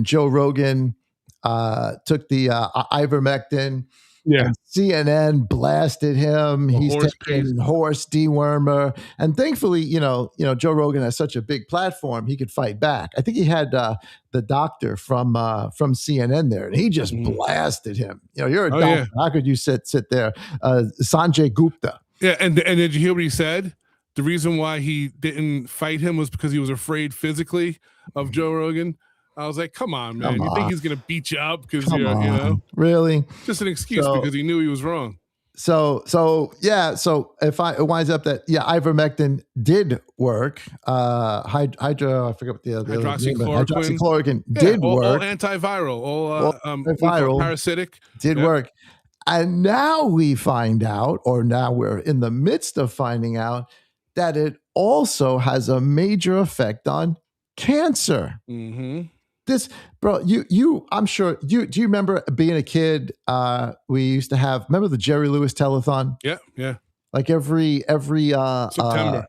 Joe Rogan took the ivermectin.
Yeah.
And CNN blasted him. He's taking horse dewormer, and thankfully, Joe Rogan has such a big platform, he could fight back. I think he had the doctor from CNN there, and he just blasted him. You're a doctor. Yeah. How could you sit there? Sanjay Gupta.
Yeah, and did you hear what he said? The reason why he didn't fight him was because he was afraid physically of Joe Rogan. I was like, come on, man. You think he's going to beat you up because
Really?
Just an excuse because he knew he was wrong.
So if it winds up that, ivermectin did work. I forget what the other hydroxychloroquine did work.
All antiviral, all parasitic.
Did work. And now we find out, or now we're in the midst of finding out, that it also has a major effect on cancer.
Mm-hmm.
This, bro, I'm sure do you remember being a kid? We used to remember the Jerry Lewis telethon?
Yeah.
Like every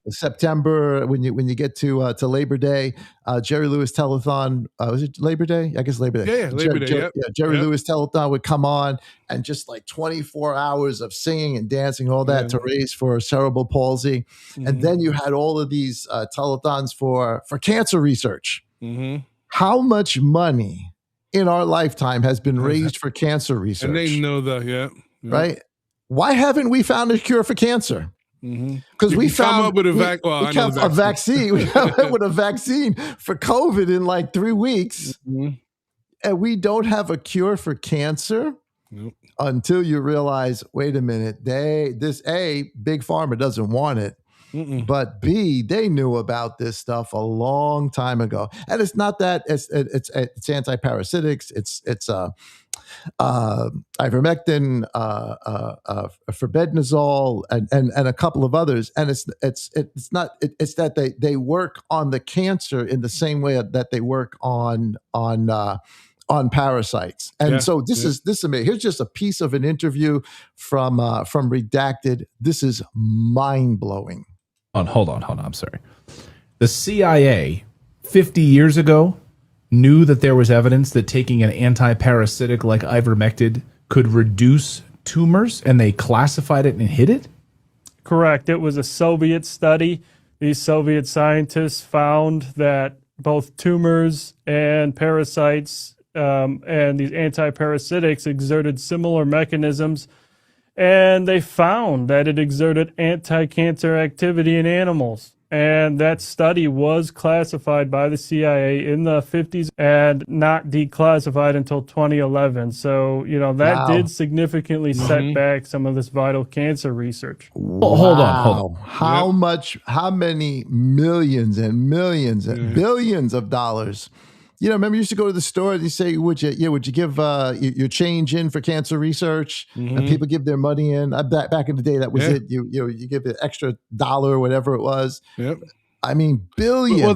September when you get to Labor Day, Jerry Lewis telethon. Was it Labor Day? I guess Labor Day.
Yeah, Labor Day.
Jerry Lewis telethon would come on, and just like 24 hours of singing and dancing, all that to raise for cerebral palsy. Mm-hmm. And then you had all of these telethons for cancer research.
Mm-hmm.
How much money in our lifetime has been raised for cancer research?
And they know that,
right? Why haven't we found a cure for cancer? Because we found
up with a
vaccine. We come up with a vaccine for COVID in like 3 weeks, and we don't have a cure for cancer until you realize, wait a minute, big pharma doesn't want it. But B, they knew about this stuff a long time ago, and it's not that it's antiparasitics. It's ivermectin, forbedinazole, and a couple of others. And it's that they work on the cancer in the same way that they work on parasites. And so this is amazing. Here's just a piece of an interview from Redacted. This is mind blowing.
Hold on. I'm sorry. The CIA 50 years ago knew that there was evidence that taking an anti-parasitic like ivermectin could reduce tumors, and they classified it and hid it?
Correct. It was a Soviet study. These Soviet scientists found that both tumors and parasites and these anti-parasitics exerted similar mechanisms, and they found that it exerted anti-cancer activity in animals. And that study was classified by the CIA in the 50s and not declassified until 2011. So, that did significantly set back some of this vital cancer research.
Wow. Hold on. How many millions and millions and billions of dollars? Remember you used to go to the store and you say, would you give your change in for cancer research? And people give their money in. Back in the day, that was it. You give an extra $1 or whatever it was.
Yep.
I mean, billions.
Well,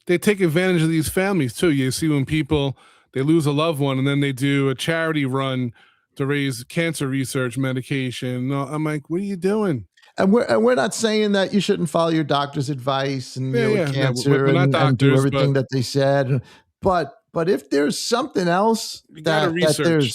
they take advantage of these families too. You see when they lose a loved one and then they do a charity run to raise cancer research medication. No, I'm like, what are you doing?
And we're not saying that you shouldn't follow your doctor's advice and with cancer
we're not doctors,
and do everything that they said. But But if there's something else
You gotta
that
research.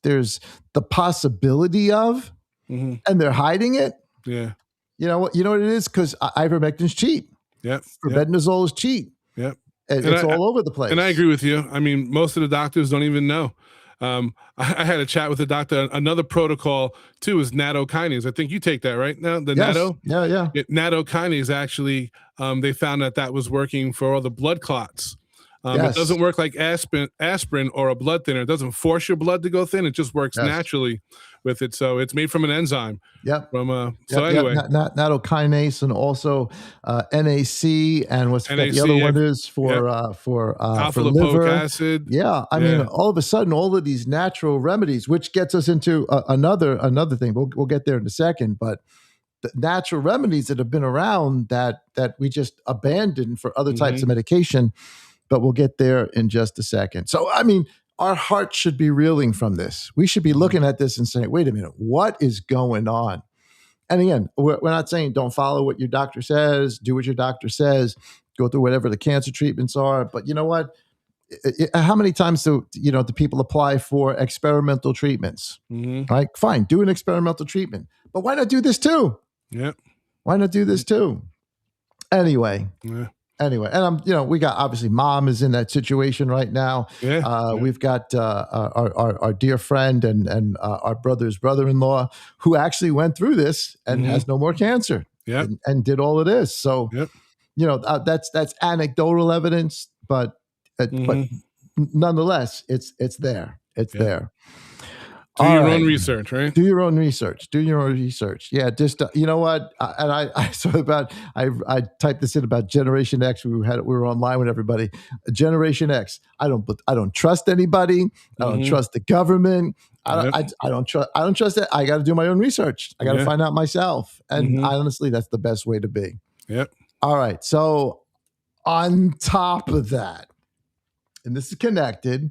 there's the possibility of,
Mhm.
and they're hiding it,
Yeah.
you know what it is? Because ivermectin's cheap.
Yep. Yep.
Probenazole is cheap.
Yep.
It's all over the place.
And I agree with you. I mean, most of the doctors don't even know. I had a chat with a doctor. Another protocol too is nattokinase. I think you take that right now. The
Yes.
natto,
Yeah.
nattokinase actually. They found that was working for all the blood clots. It
Yes.
doesn't work like aspirin or a blood thinner. It doesn't force your blood to go thin. It just works
Yes.
naturally with it. So it's made from an enzyme.
Yep.
So anyway,
nattokinase, and also NAC, and what's the
NAC,
other one is for
alpha
liver
lipoic acid.
Yeah, I mean, all of a sudden, all of these natural remedies, which gets us into another thing. We'll get there in a second, but the natural remedies that have been around that we just abandoned for other types of medication. But we'll get there in just a second. So, I mean, our hearts should be reeling from this. We should be looking at this and saying, wait a minute, what is going on? And again, we're not saying don't follow what your doctor says, do what your doctor says, go through whatever the cancer treatments are. But you know what? How many times do people apply for experimental treatments? Right? Fine, do an experimental treatment. But why not do this too?
Yeah.
Why not do this too? Anyway.
Yeah.
Anyway, and we got, obviously, Mom is in that situation right now. We've got our dear friend and our brother's brother-in-law who actually went through this and has no more cancer. And did all of this. So, that's anecdotal evidence, but nonetheless, it's there. It's there.
Do your own research, right?
Do your own research. Yeah, just you know what? I saw about I typed this in about Generation X. We were online with everybody. Generation X. I don't trust anybody. I don't trust the government. I don't trust it. I got to do my own research. I got to find out myself. And honestly, that's the best way to be.
Yep.
All right. So on top of that, and this is connected.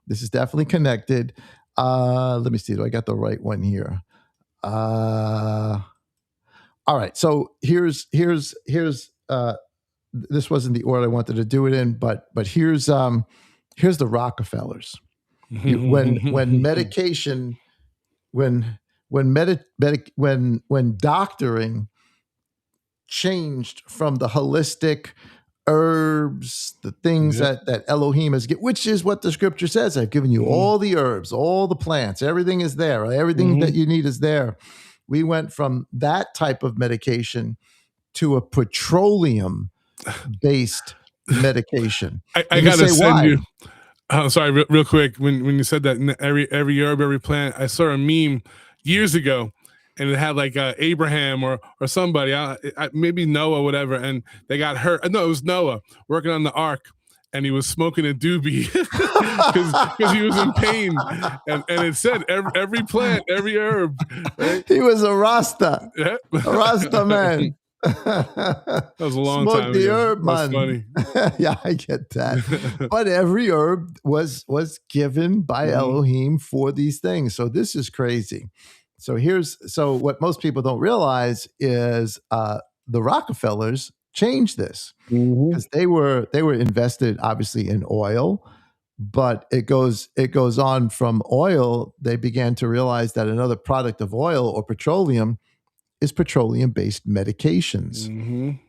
This is definitely connected. Let me see. Do I got the right one here? All right. So here's this wasn't the order I wanted to do it in, but here's the Rockefellers. When medication, when doctoring changed from the holistic herbs, the things that Elohim has given, which is what the scripture says. I've given you all the herbs, all the plants, everything is there. Everything that you need is there. We went from that type of medication to a petroleum-based medication.
I got to send you. I'm sorry, real quick. When you said that every herb, every plant, I saw a meme years ago, and it had like Abraham or somebody, maybe Noah, whatever, and they got hurt. No, it was Noah working on the ark, and he was smoking a doobie because he was in pain. And it said every plant, every herb. Right?
He was a Rasta, a Rasta man.
That was a long
Smoke
time
the
ago.
herb, man.
Funny.
Yeah, I get that. But every herb was given by Elohim for these things. So this is crazy. So what most people don't realize is the Rockefellers changed this because they were invested obviously in oil, but it goes on from oil. They began to realize that another product of oil or petroleum is petroleum-based medications.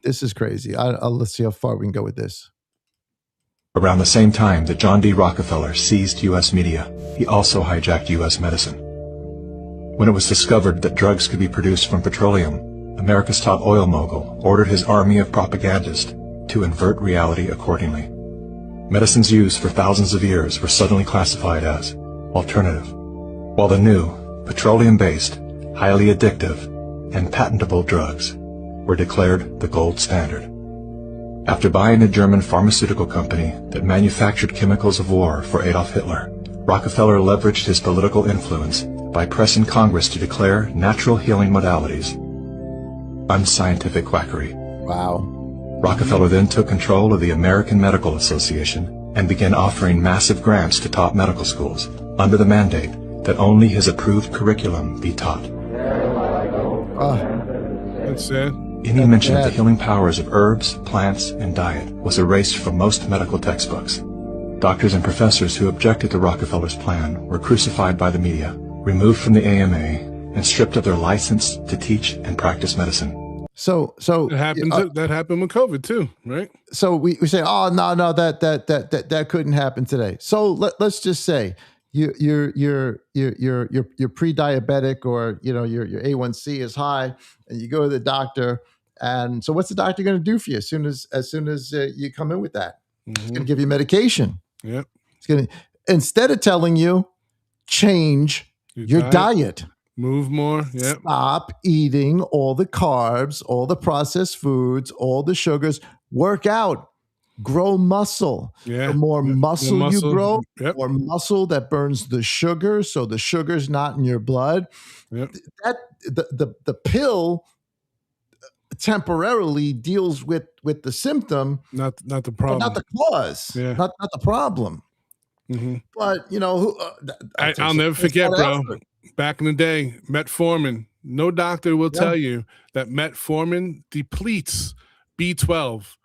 This is crazy. Let's see how far we can go with this.
Around the same time that John D. Rockefeller seized U.S. media, he also hijacked U.S. medicine. When it was discovered that drugs could be produced from petroleum, America's top oil mogul ordered his army of propagandists to invert reality accordingly. Medicines used for thousands of years were suddenly classified as alternative, while the new, petroleum-based, highly addictive, and patentable drugs were declared the gold standard. After buying a German pharmaceutical company that manufactured chemicals of war for Adolf Hitler, Rockefeller leveraged his political influence by pressing Congress to declare natural healing modalities unscientific quackery.
Wow.
Rockefeller then took control of the American Medical Association and began offering massive grants to top medical schools under the mandate that only his approved curriculum be taught.
That's sad.
Any mention of the healing powers of herbs, plants, and diet was erased from most medical textbooks. Doctors and professors who objected to Rockefeller's plan were crucified by the media, removed from the AMA, and stripped of their license to teach and practice medicine.
So
that happened with COVID too, right?
So we say, oh no, that couldn't happen today. So let's just say you're pre-diabetic, or your A1C is high, and you go to the doctor, and so what's the doctor going to do for you as soon as you come in with that? He's going to give you medication.
Yep.
It's going to, instead of telling you change your diet.
Move more. Yep.
Stop eating all the carbs, all the processed foods, all the sugars. Work out. Grow muscle.
Yeah.
The more muscle you grow,
yep.
more muscle that burns the sugar, so the sugar's not in your blood.
Yep.
That the pill temporarily deals with the symptom,
not the problem,
not the cause, not the problem.
Mm-hmm.
But
I'll never forget, bro. Back in the day, metformin. No doctor will tell you that metformin depletes B12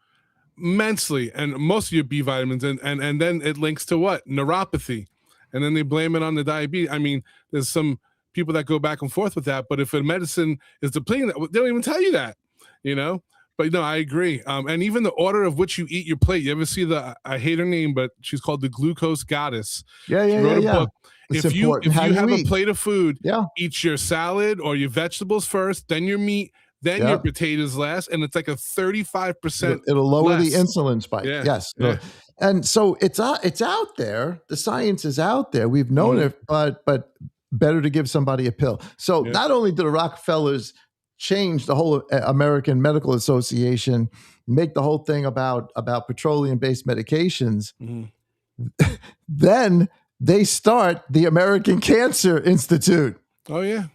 immensely, and most of your B vitamins, and then it links to what? Neuropathy, and then they blame it on the diabetes. I mean, there's some people that go back and forth with that, but if a medicine is depleting that, they don't even tell you that, But no, I agree. And even the order of which you eat your plate. You ever see I hate her name, but she's called the Glucose Goddess. She wrote a book. If you have a plate of food, eat your salad or your vegetables first, then your meat, then your potatoes last, and it's like a 35%.
It'll lower
less.
the insulin spike.
Yeah.
Yes.
Yeah.
And so it's out there. The science is out there. We've known it, but better to give somebody a pill. So not only do the Rockefellers change the whole American Medical Association, make the whole thing about petroleum-based medications, then they start the American Cancer Institute.
Oh, yeah.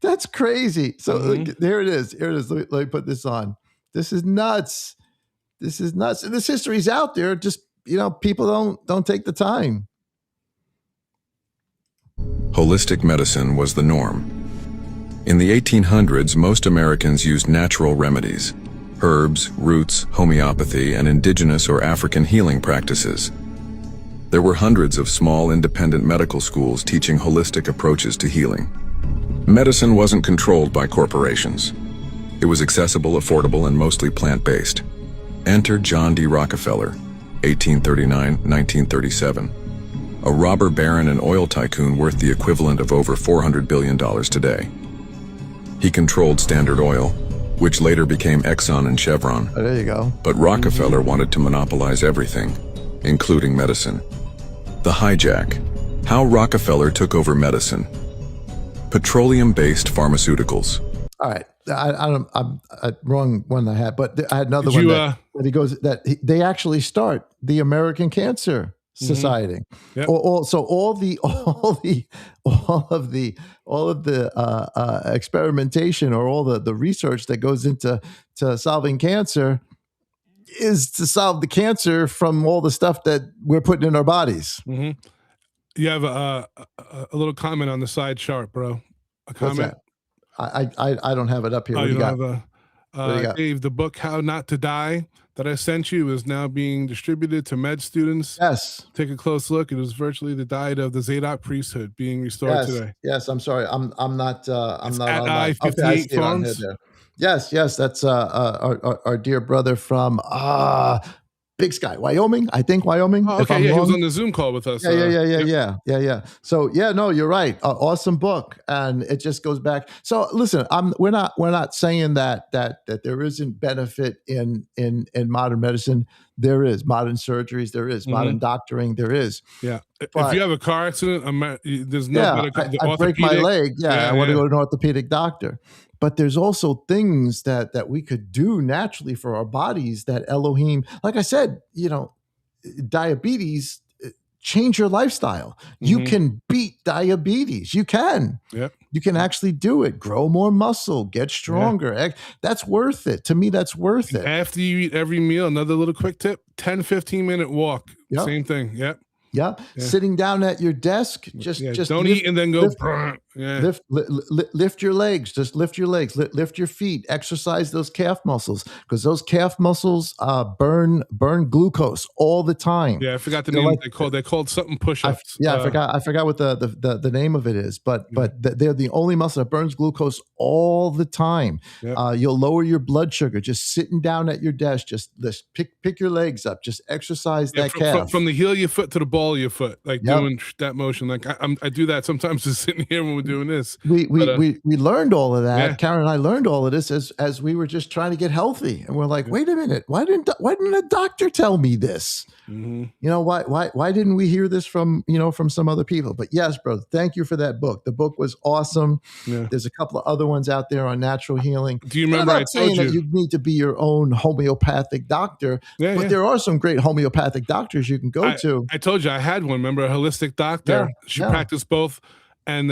That's crazy. So here it is. Let me put this on. This is nuts. And this history's out there. Just, people don't take the time.
Holistic medicine was the norm. In the 1800s, most Americans used natural remedies, herbs, roots, homeopathy, and indigenous or African healing practices. There were hundreds of small independent medical schools teaching holistic approaches to healing. Medicine wasn't controlled by corporations. It was accessible, affordable, and mostly plant-based. Enter John D. Rockefeller, 1839-1937. A robber baron and oil tycoon worth the equivalent of over $400 billion today. He controlled Standard Oil, which later became Exxon and Chevron.
Oh, there you go.
But Rockefeller wanted to monopolize everything, including medicine. The hijack: how Rockefeller took over medicine. Petroleum-based pharmaceuticals.
All right, I'm wrong one I had, but I had another one that he goes that they actually start the American Cancer Society.
Yep.
So all of the experimentation, or all the research that goes into solving cancer, is to solve the cancer from all the stuff that we're putting in our bodies.
Mm-hmm. You have a little comment on the side chart, bro. A comment.
What's that? I don't have it up here.
Oh,
what
you
do you
don't
got?
have Dave, the book How Not to Die that I sent you is now being distributed to med students.
Yes.
Take a close look. It is virtually the diet of the Zadok priesthood being restored today.
Yes, I'm sorry. I'm not
At
on
I-58 Farms.
Yes, that's our dear brother from Big Sky, Wyoming. I think Wyoming.
Oh, okay, he was on the Zoom call with us.
Yeah. So no, you're right. Awesome book, and it just goes back. So listen, we're not saying that there isn't benefit in modern medicine. There is modern surgeries. There is modern doctoring. There is.
Yeah.
But
if you have a car accident, there's no better.
I break my leg. I want to go to an orthopedic doctor. But there's also things that we could do naturally for our bodies that Elohim, like I said, diabetes, change your lifestyle. You can beat diabetes. You can.
Yep.
You can actually do it. Grow more muscle, get stronger. Yeah. That's worth it. To me, that's worth it.
After you eat every meal, another little quick tip, 10, 15-minute walk.
Yep.
Same thing. Yep.
Yeah. Sitting down at your desk, just
don't eat and then go. Yeah.
Lift your legs. Just lift your legs. Lift your feet. Exercise those calf muscles because those calf muscles burn glucose all the time.
Yeah, I forgot the
They're
name
like,
they're called something push-ups.
I forgot what the name of it is, but they're the only muscle that burns glucose all the time.
Yep.
You'll lower your blood sugar just sitting down at your desk. Just pick your legs up. Just exercise that calf
from the heel of your foot to the ball of your foot, like
Yep.
doing that motion. Like I do that sometimes, just sitting here when we're doing this.
We learned all of that.
Yeah.
Karen and I learned all of this as we were just trying to get healthy, and we're like, wait a minute, why didn't a doctor tell me this?
Mm-hmm.
You know, why didn't we hear this from some other people? But yes, bro, thank you for that book. The book was awesome.
Yeah.
There's a couple of other ones out there on natural healing.
Do you remember
I'm
I
not
told
saying that
you?
you need to be your own homeopathic doctor,
Yeah,
but
yeah.
there are some great homeopathic doctors you can go to.
I told you I had one. Remember, a holistic doctor.
Yeah,
She
yeah.
practiced both, and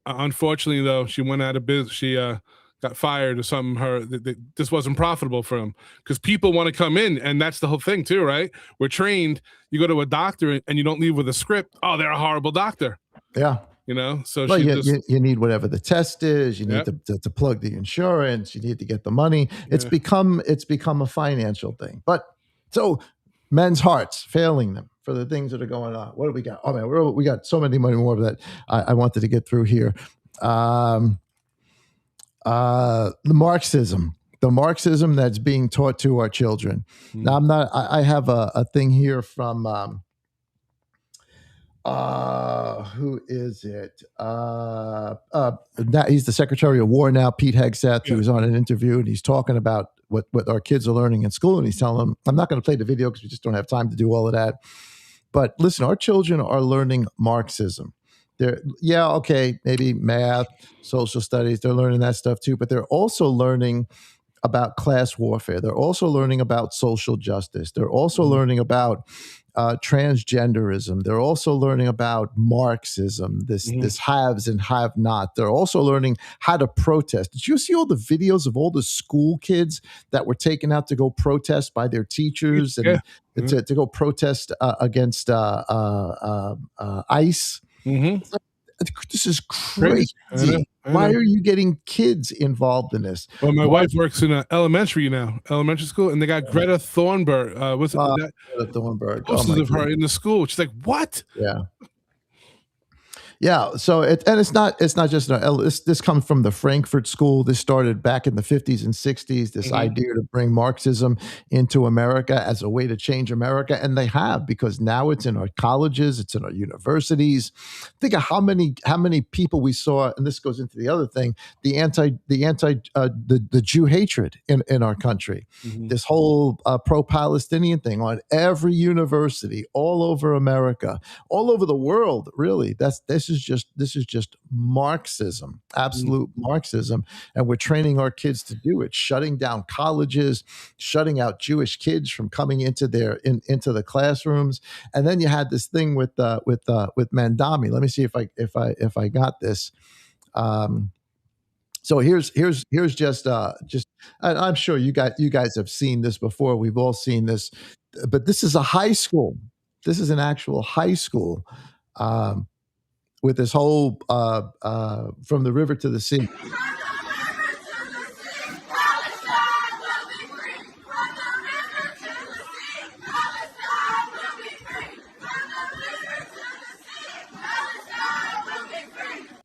unfortunately, though, she went out of business. She got fired or something. This wasn't profitable for them because people want to come in, and that's the whole thing too, right? We're trained. You go to a doctor and you don't leave with a script. Oh, they're a horrible doctor.
Yeah.
You know, so
Well,
she
you need whatever the test is. You need
Yep.
to plug the insurance. You need to get the money. It's become a financial thing. But so men's hearts failing them for the things that are going on. What do we got? Oh man, we got so many more that I wanted to get through here. The Marxism that's being taught to our children. Now I have a thing here from who is it? He's the Secretary of War now, Pete Hegseth. He was on an interview and he's talking about what our kids are learning in school. And he's telling them, I'm not going to play the video because we just don't have time to do all of that. But listen, our children are learning Marxism. Maybe math, social studies, they're learning that stuff too, but they're also learning about class warfare. They're also learning about social justice. They're also learning about transgenderism. They're also learning about Marxism, this haves and have not. They're also learning how to protest. Did you see all the videos of all the school kids that were taken out to go protest by their teachers and to go protest against ICE?
Mm-hmm.
This is crazy. I know. Why are you getting kids involved in this?
Well, my wife works in elementary school, and they got Greta Thunberg.
Greta Thunberg.
Posters of her in the school. She's like, what?
Yeah. Yeah, so it's not just this comes from the Frankfurt School. This started back in the 50s and 60s. This idea to bring Marxism into America as a way to change America, and they have, because now it's in our colleges, it's in our universities. Think of how many people we saw, and this goes into the other thing: the Jew hatred in our country. This whole pro-Palestinian thing on every university, all over America, all over the world. Really, this is just Marxism, absolute Marxism, and we're training our kids to do it, shutting down colleges, shutting out Jewish kids from coming into the classrooms. And then you had this thing with Mandami. Let me see if I got this. So here's just I'm sure you guys have seen this before. We've all seen this, but this is a high school. This is an actual high school. With this whole from the river to the sea.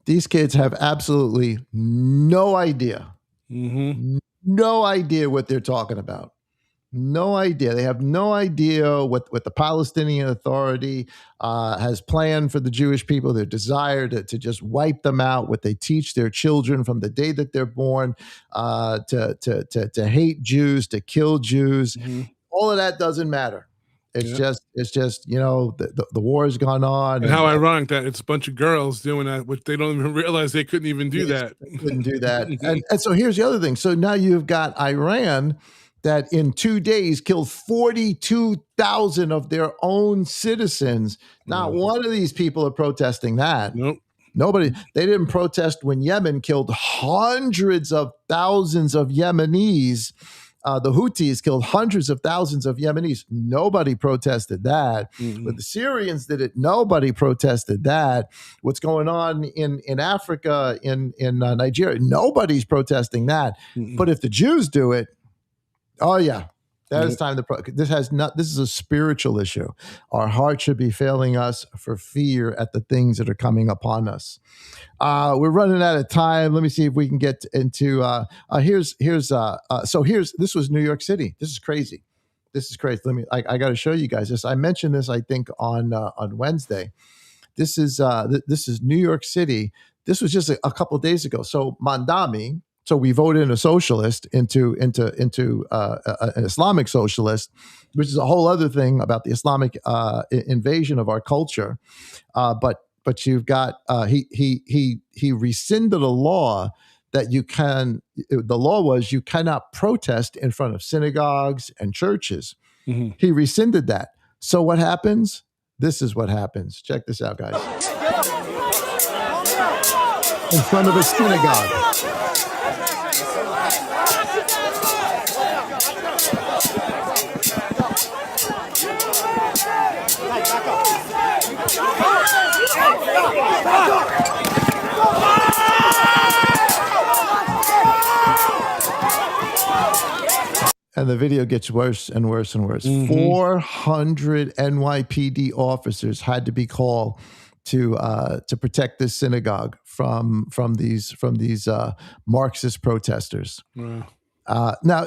These kids have absolutely no idea. No idea what they're talking about. No idea. They have no idea what the Palestinian Authority has planned for the Jewish people, their desire to just wipe them out, what they teach their children from the day that they're born, to hate Jews, to kill Jews. All of that doesn't matter. It's just the war has gone on.
And how ironic that it's a bunch of girls doing that, which they don't even realize they couldn't even do that.
They couldn't do that. And so here's the other thing. So now you've got Iran that in 2 days killed 42,000 of their own citizens. Not one of these people are protesting that.
Nope.
Nobody. They didn't protest when Yemen killed hundreds of thousands of Yemenis The Houthis killed hundreds of thousands of Yemenis. Nobody protested that.
Mm-hmm.
But the Syrians did it. Nobody protested that. What's going on in Africa, in Nigeria? Nobody's protesting that.
Mm-hmm.
But if the Jews do it, oh yeah, that is
Yep.
time to. This is a spiritual issue. Our heart should be failing us for fear at the things that are coming upon us. We're running out of time. Let me see if we can get into. This was New York City. This is crazy. I got to show you guys this. I mentioned this, I think, on Wednesday. This is New York City. This was just a couple of days ago. So Mandami. So we voted in a socialist into an Islamic socialist, which is a whole other thing about the Islamic invasion of our culture. But you've got he rescinded a law that you can. The law was you cannot protest in front of synagogues and churches.
Mm-hmm.
He rescinded that. So what happens? This is what happens. Check this out, guys. In front of a synagogue. And the video gets worse and worse and worse.
Mm-hmm.
400 NYPD officers had to be called to protect this synagogue from these Marxist protesters.
Wow.
Now,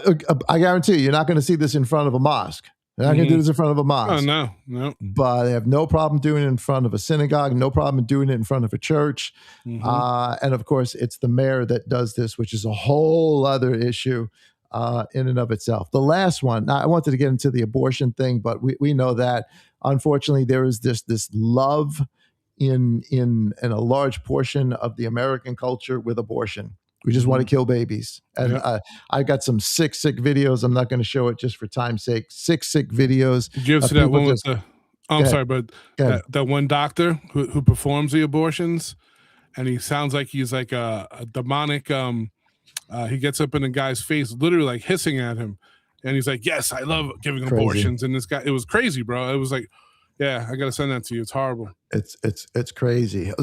I guarantee you're not going to see this in front of a mosque. They're not going to do this in front of a mosque.
Oh, no.
But they have no problem doing it in front of a synagogue, no problem doing it in front of a church.
Mm-hmm.
And of course, it's the mayor that does this, which is a whole other issue in and of itself. The last one, now I wanted to get into the abortion thing, but we know that unfortunately there is this love in a large portion of the American culture with abortion. We just want to kill babies. And I got some sick videos. I'm not going to show it just for time's sake. Sick videos.
Did you ever see that one with the... Oh, I'm sorry, but that one doctor who performs the abortions, and he sounds like he's like a demonic... he gets up in a guy's face, literally like hissing at him. And he's like, yes, I love giving abortions. And this guy, it was crazy, bro. It was like, yeah, I got to send that to you. It's horrible.
It's crazy.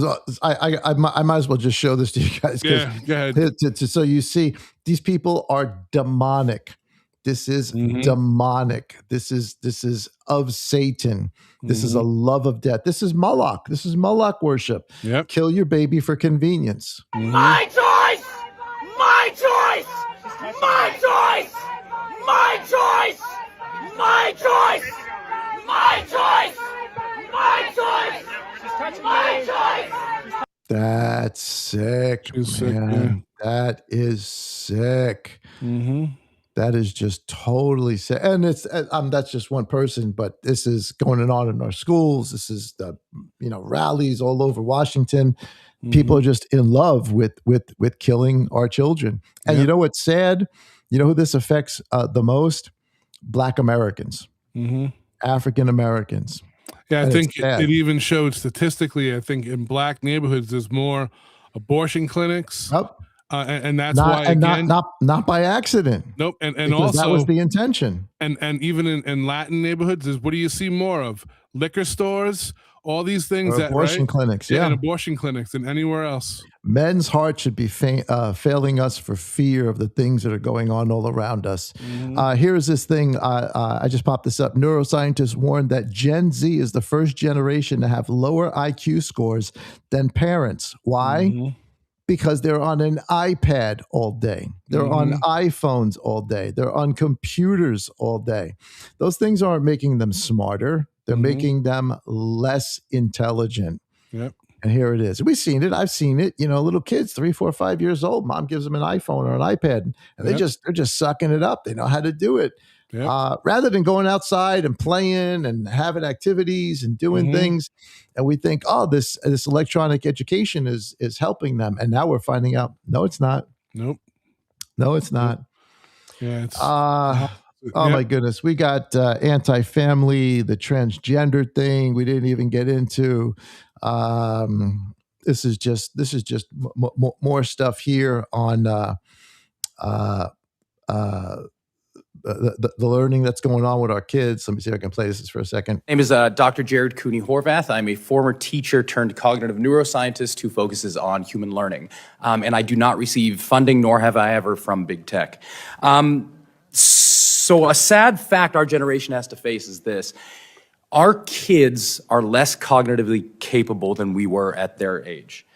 I might as well just show this to you guys.
Yeah, go ahead.
So you see, these people are demonic. This is demonic. This is of Satan. This is a love of death. This is Moloch. This is Moloch worship.
Yep.
Kill your baby for convenience.
My choice! My choice! My choice! My choice! My choice! My choice! My choice! My choice!
That's sick.
She's sick,
man.
man.
That is sick.
Mm-hmm.
That is just totally sick. And it's that's just one person, but this is going on in our schools. This is the rallies all over Washington. People are just in love with killing our children. And you know what's sad? You know who this affects the most? Black Americans, African Americans.
Yeah, I think it even showed statistically, I think in black neighborhoods, there's more abortion clinics.
Yep.
And that's why, again,
not by accident.
Nope. And
because
also
that was the intention.
And even in Latin neighborhoods, is what do you see more of? Liquor stores, all these things,
abortion clinics,
and abortion clinics, and anywhere else.
Men's heart should be failing us for fear of the things that are going on all around us. Here's this thing. I just popped this up. Neuroscientists warn that Gen Z is the first generation to have lower IQ scores than parents. Why? Because they're on an iPad all day. They're on iPhones all day. They're on computers all day. Those things aren't making them smarter. They're making them less intelligent.
Yep.
And here it is. We've seen it. I've seen it. Little kids, 3, 4, 5 years old. Mom gives them an iPhone or an iPad, and they're just sucking it up. They know how to do it. Yep. Rather than going outside and playing and having activities and doing things. And we think, oh, this electronic education is helping them. And now we're finding out, no, it's not.
Nope.
No, it's not.
Yeah. It's,
my goodness. We got anti-family, the transgender thing. We didn't even get into. This is just more stuff here on the learning that's going on with our kids. Let me see if I can play this for a second.
My name is Dr. Jared Cooney-Horvath. I'm a former teacher turned cognitive neuroscientist who focuses on human learning. And I do not receive funding, nor have I ever, from big tech. So a sad fact our generation has to face is this. Our kids are less cognitively capable than we were at their age.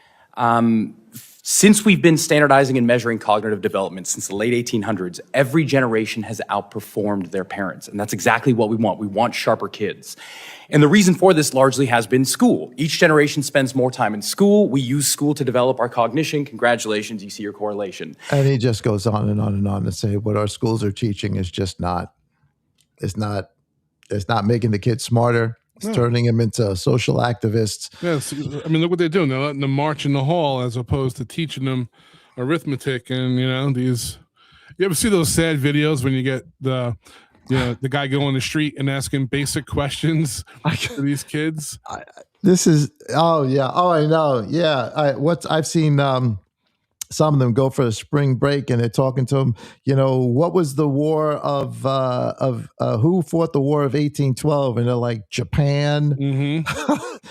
Since we've been standardizing and measuring cognitive development since the late 1800s, every generation has outperformed their parents. And that's exactly what we want. We want sharper kids. And the reason for this largely has been school. Each generation spends more time in school. We use school to develop our cognition. Congratulations, you see your correlation.
And he just goes on and on and on to say what our schools are teaching is just not, it's not making the kids smarter. It's turning them into social activists.
Yes, I mean, look what they're doing. They're letting them march in the hall as opposed to teaching them arithmetic and, these. You ever see those sad videos when you get the guy going on the street and asking basic questions to these kids?
This is, oh I know, yeah. I've seen some of them go for a spring break and they're talking to them. What was the war of who fought the war of 1812? And they're like Japan,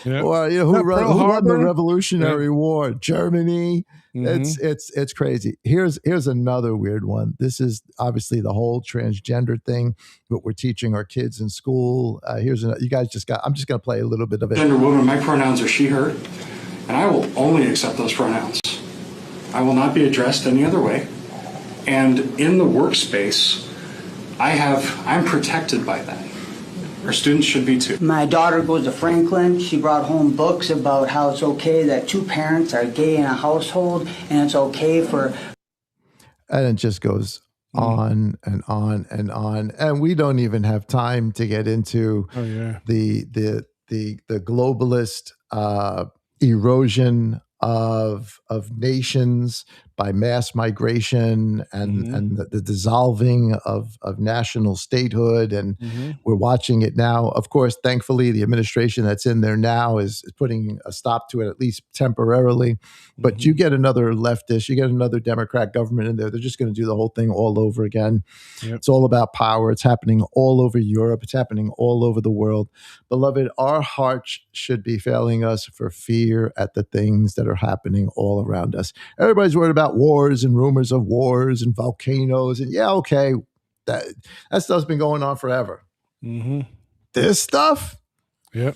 Yeah.
or who won the Revolutionary War? Germany. It's crazy. Here's another weird one. This is obviously the whole transgender thing, what we're teaching our kids in school. Here's you guys I'm just going to play a little bit of it.
Gender woman, my pronouns are she, her, and I will only accept those pronouns. I will not be addressed any other way. And in the workspace, I'm protected by that. Our students should be too.
My daughter goes to Franklin. She brought home books about how it's okay that two parents are gay in a household, and it's okay for.
And it just goes on and on and on. And we don't even have time to get into the globalist erosion of nations by mass migration and the dissolving of national statehood. And we're watching it now. Of course, thankfully, the administration that's in there now is putting a stop to it, at least temporarily. But you get another leftist, you get another Democrat government in there, they're just going to do the whole thing all over again. It's all about power. It's happening all over Europe. It's happening all over the world. Beloved, our hearts should be failing us for fear at the things that are happening all around us. Everybody's worried about wars and rumors of wars and volcanoes. And that stuff's been going on forever. This stuff?
Yep.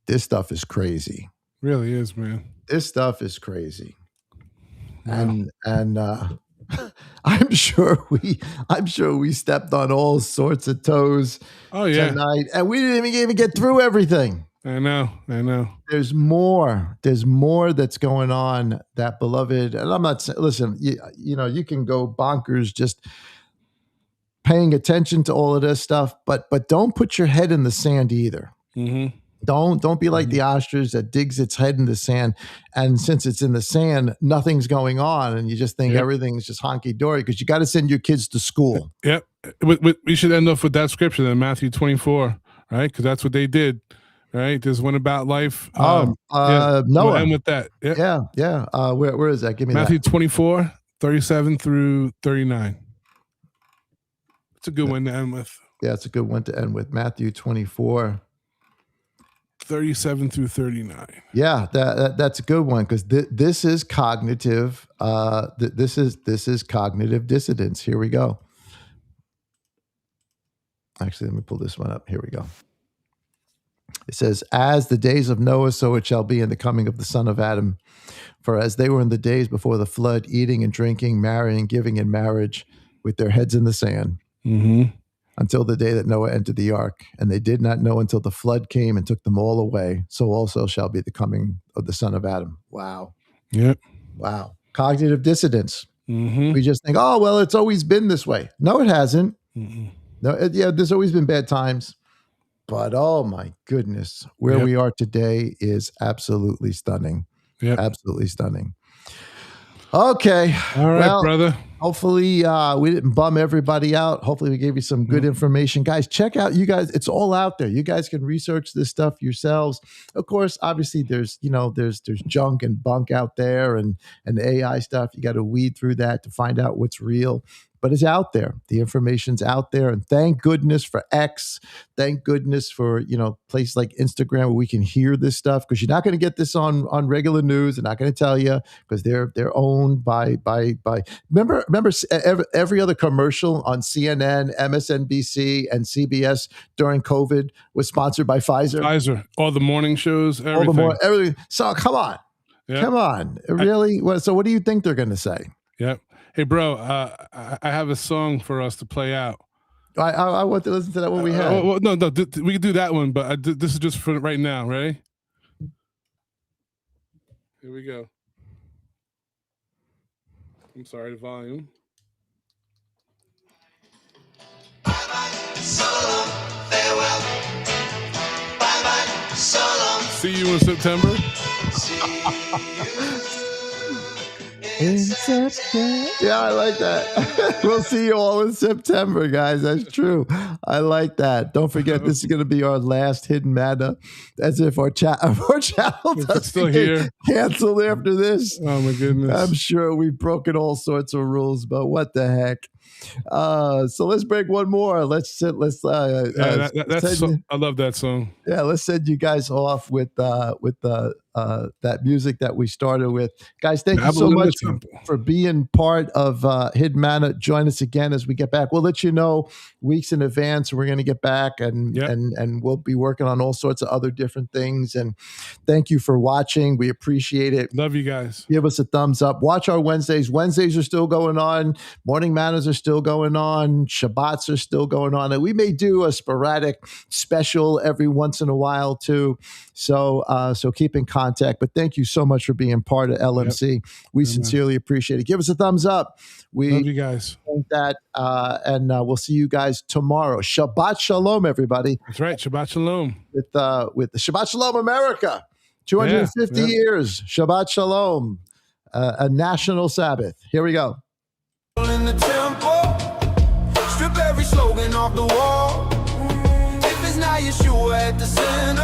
This stuff is crazy.
Really is, man.
This stuff is crazy. Wow. And I'm sure we stepped on all sorts of toes tonight. And we didn't even get through everything.
I know.
There's more that's going on, that beloved. And I'm not saying, listen, you can go bonkers just paying attention to all of this stuff, but don't put your head in the sand either. Don't be like the ostrich that digs its head in the sand. And since it's in the sand, nothing's going on. And you just think everything's just honky-dory because you got to send your kids to school.
Yep. We should end off with that scripture in Matthew 24, right? Because that's what they did. Right, there's one about life.
Noah.
We'll end with that.
Yeah. Where is that? Give me
Matthew
that.
24, 37 through 39. It's a good one to end with.
Yeah, it's a good one to end with. Matthew 24,
37 through 39.
Yeah, that's a good one because this is cognitive. This is cognitive dissonance. Here we go. Actually, let me pull this one up. Here we go. It says, as the days of Noah, so it shall be in the coming of the Son of Adam. For as they were in the days before the flood, eating and drinking, marrying, giving in marriage, with their heads in the sand, until the day that Noah entered the ark. And they did not know until the flood came and took them all away. So also shall be the coming of the Son of Adam. Wow.
Yep.
Wow. Cognitive dissonance. We just think, oh, well, it's always been this way. No, it hasn't. No, there's always been bad times. But oh my goodness, where we are today is absolutely stunning. Absolutely stunning. Okay.
All right, brother.
Hopefully, we didn't bum everybody out. Hopefully, we gave you some good information. Guys, check out you guys. It's all out there. You guys can research this stuff yourselves. Of course, obviously, there's junk and bunk out there and AI stuff. You got to weed through that to find out what's real. But it's out there. The information's out there. And thank goodness for X. Thank goodness for, places like Instagram where we can hear this stuff, because you're not going to get this on regular news. They're not going to tell you, because they're owned by remember every other commercial on CNN, MSNBC, and CBS during COVID was sponsored by Pfizer.
All the morning shows, everything.
Everything. So come on.
Yep.
Come on. Really? So what do you think they're going to say?
Yep. Hey, bro, I have a song for us to play out.
I want to listen to that one we had.
No, we can do that one, but this is just for right now. Ready? Here we go. I'm sorry, the volume.
Bye-bye, solo, farewell. Bye-bye, solo.
See you in September.
In September. Yeah, I like that. We'll see you all in September, guys. That's true. I like that. Don't forget, this is going to be our last Hidden Manna. As if our channel doesn't
still here.
Canceled after this.
Oh my goodness!
I'm sure we've broken all sorts of rules, but what the heck? So let's break one more. I love
that song.
Yeah, let's send you guys off with that music that we started with. Guys, thank you so much for being part of Hidden Manna. Join us again as we get back. We'll let you know weeks in advance. We're going to get back, and we'll be working on all sorts of other different things. And thank you for watching. We appreciate it.
Love you guys.
Give us a thumbs up. Watch our Wednesdays. Wednesdays are still going on. Morning Mannas are still going on. Shabbats are still going on. And we may do a sporadic special every once in a while too. So keep in contact. But thank you so much for being part of LMC. Yep. We sincerely appreciate it. Give us a thumbs up. We
love you guys.
Think that, and we'll see you guys tomorrow. Shabbat Shalom, everybody.
That's right. Shabbat Shalom.
With the Shabbat Shalom America. 250 years. Shabbat Shalom. A national Sabbath. Here we go.
In the temple, strip every slogan off the wall. If it's not Yeshua at the center,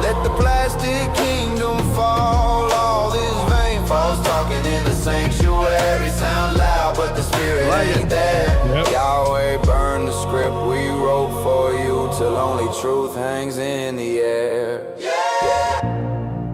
let the plastic kingdom fall. All this vain false talking in the sanctuary sound loud, but the spirit ain't there. Yahweh burn the script we wrote for you till only truth hangs in the air.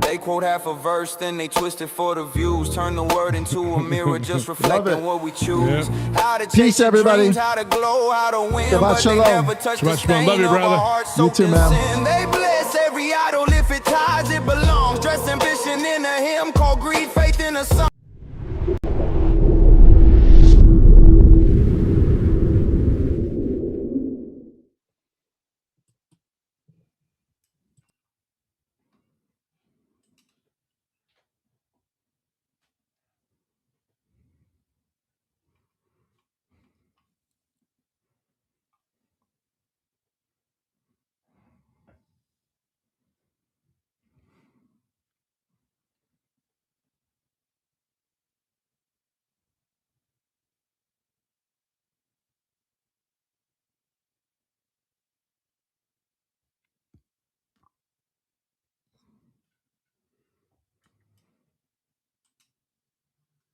They quote half a verse, then they twist it for the views. Turn the word into a mirror, just reflecting what we choose. How to
Peace, everybody.
Dreams, how to glow, how to win,
Shabbat
but
Shalom.
they never touch the stain
Love you,
of our
brother.
hearts.
You too, man.
They bless every idol if it ties, it belongs. Dress ambition in a hymn called greed, faith in a song.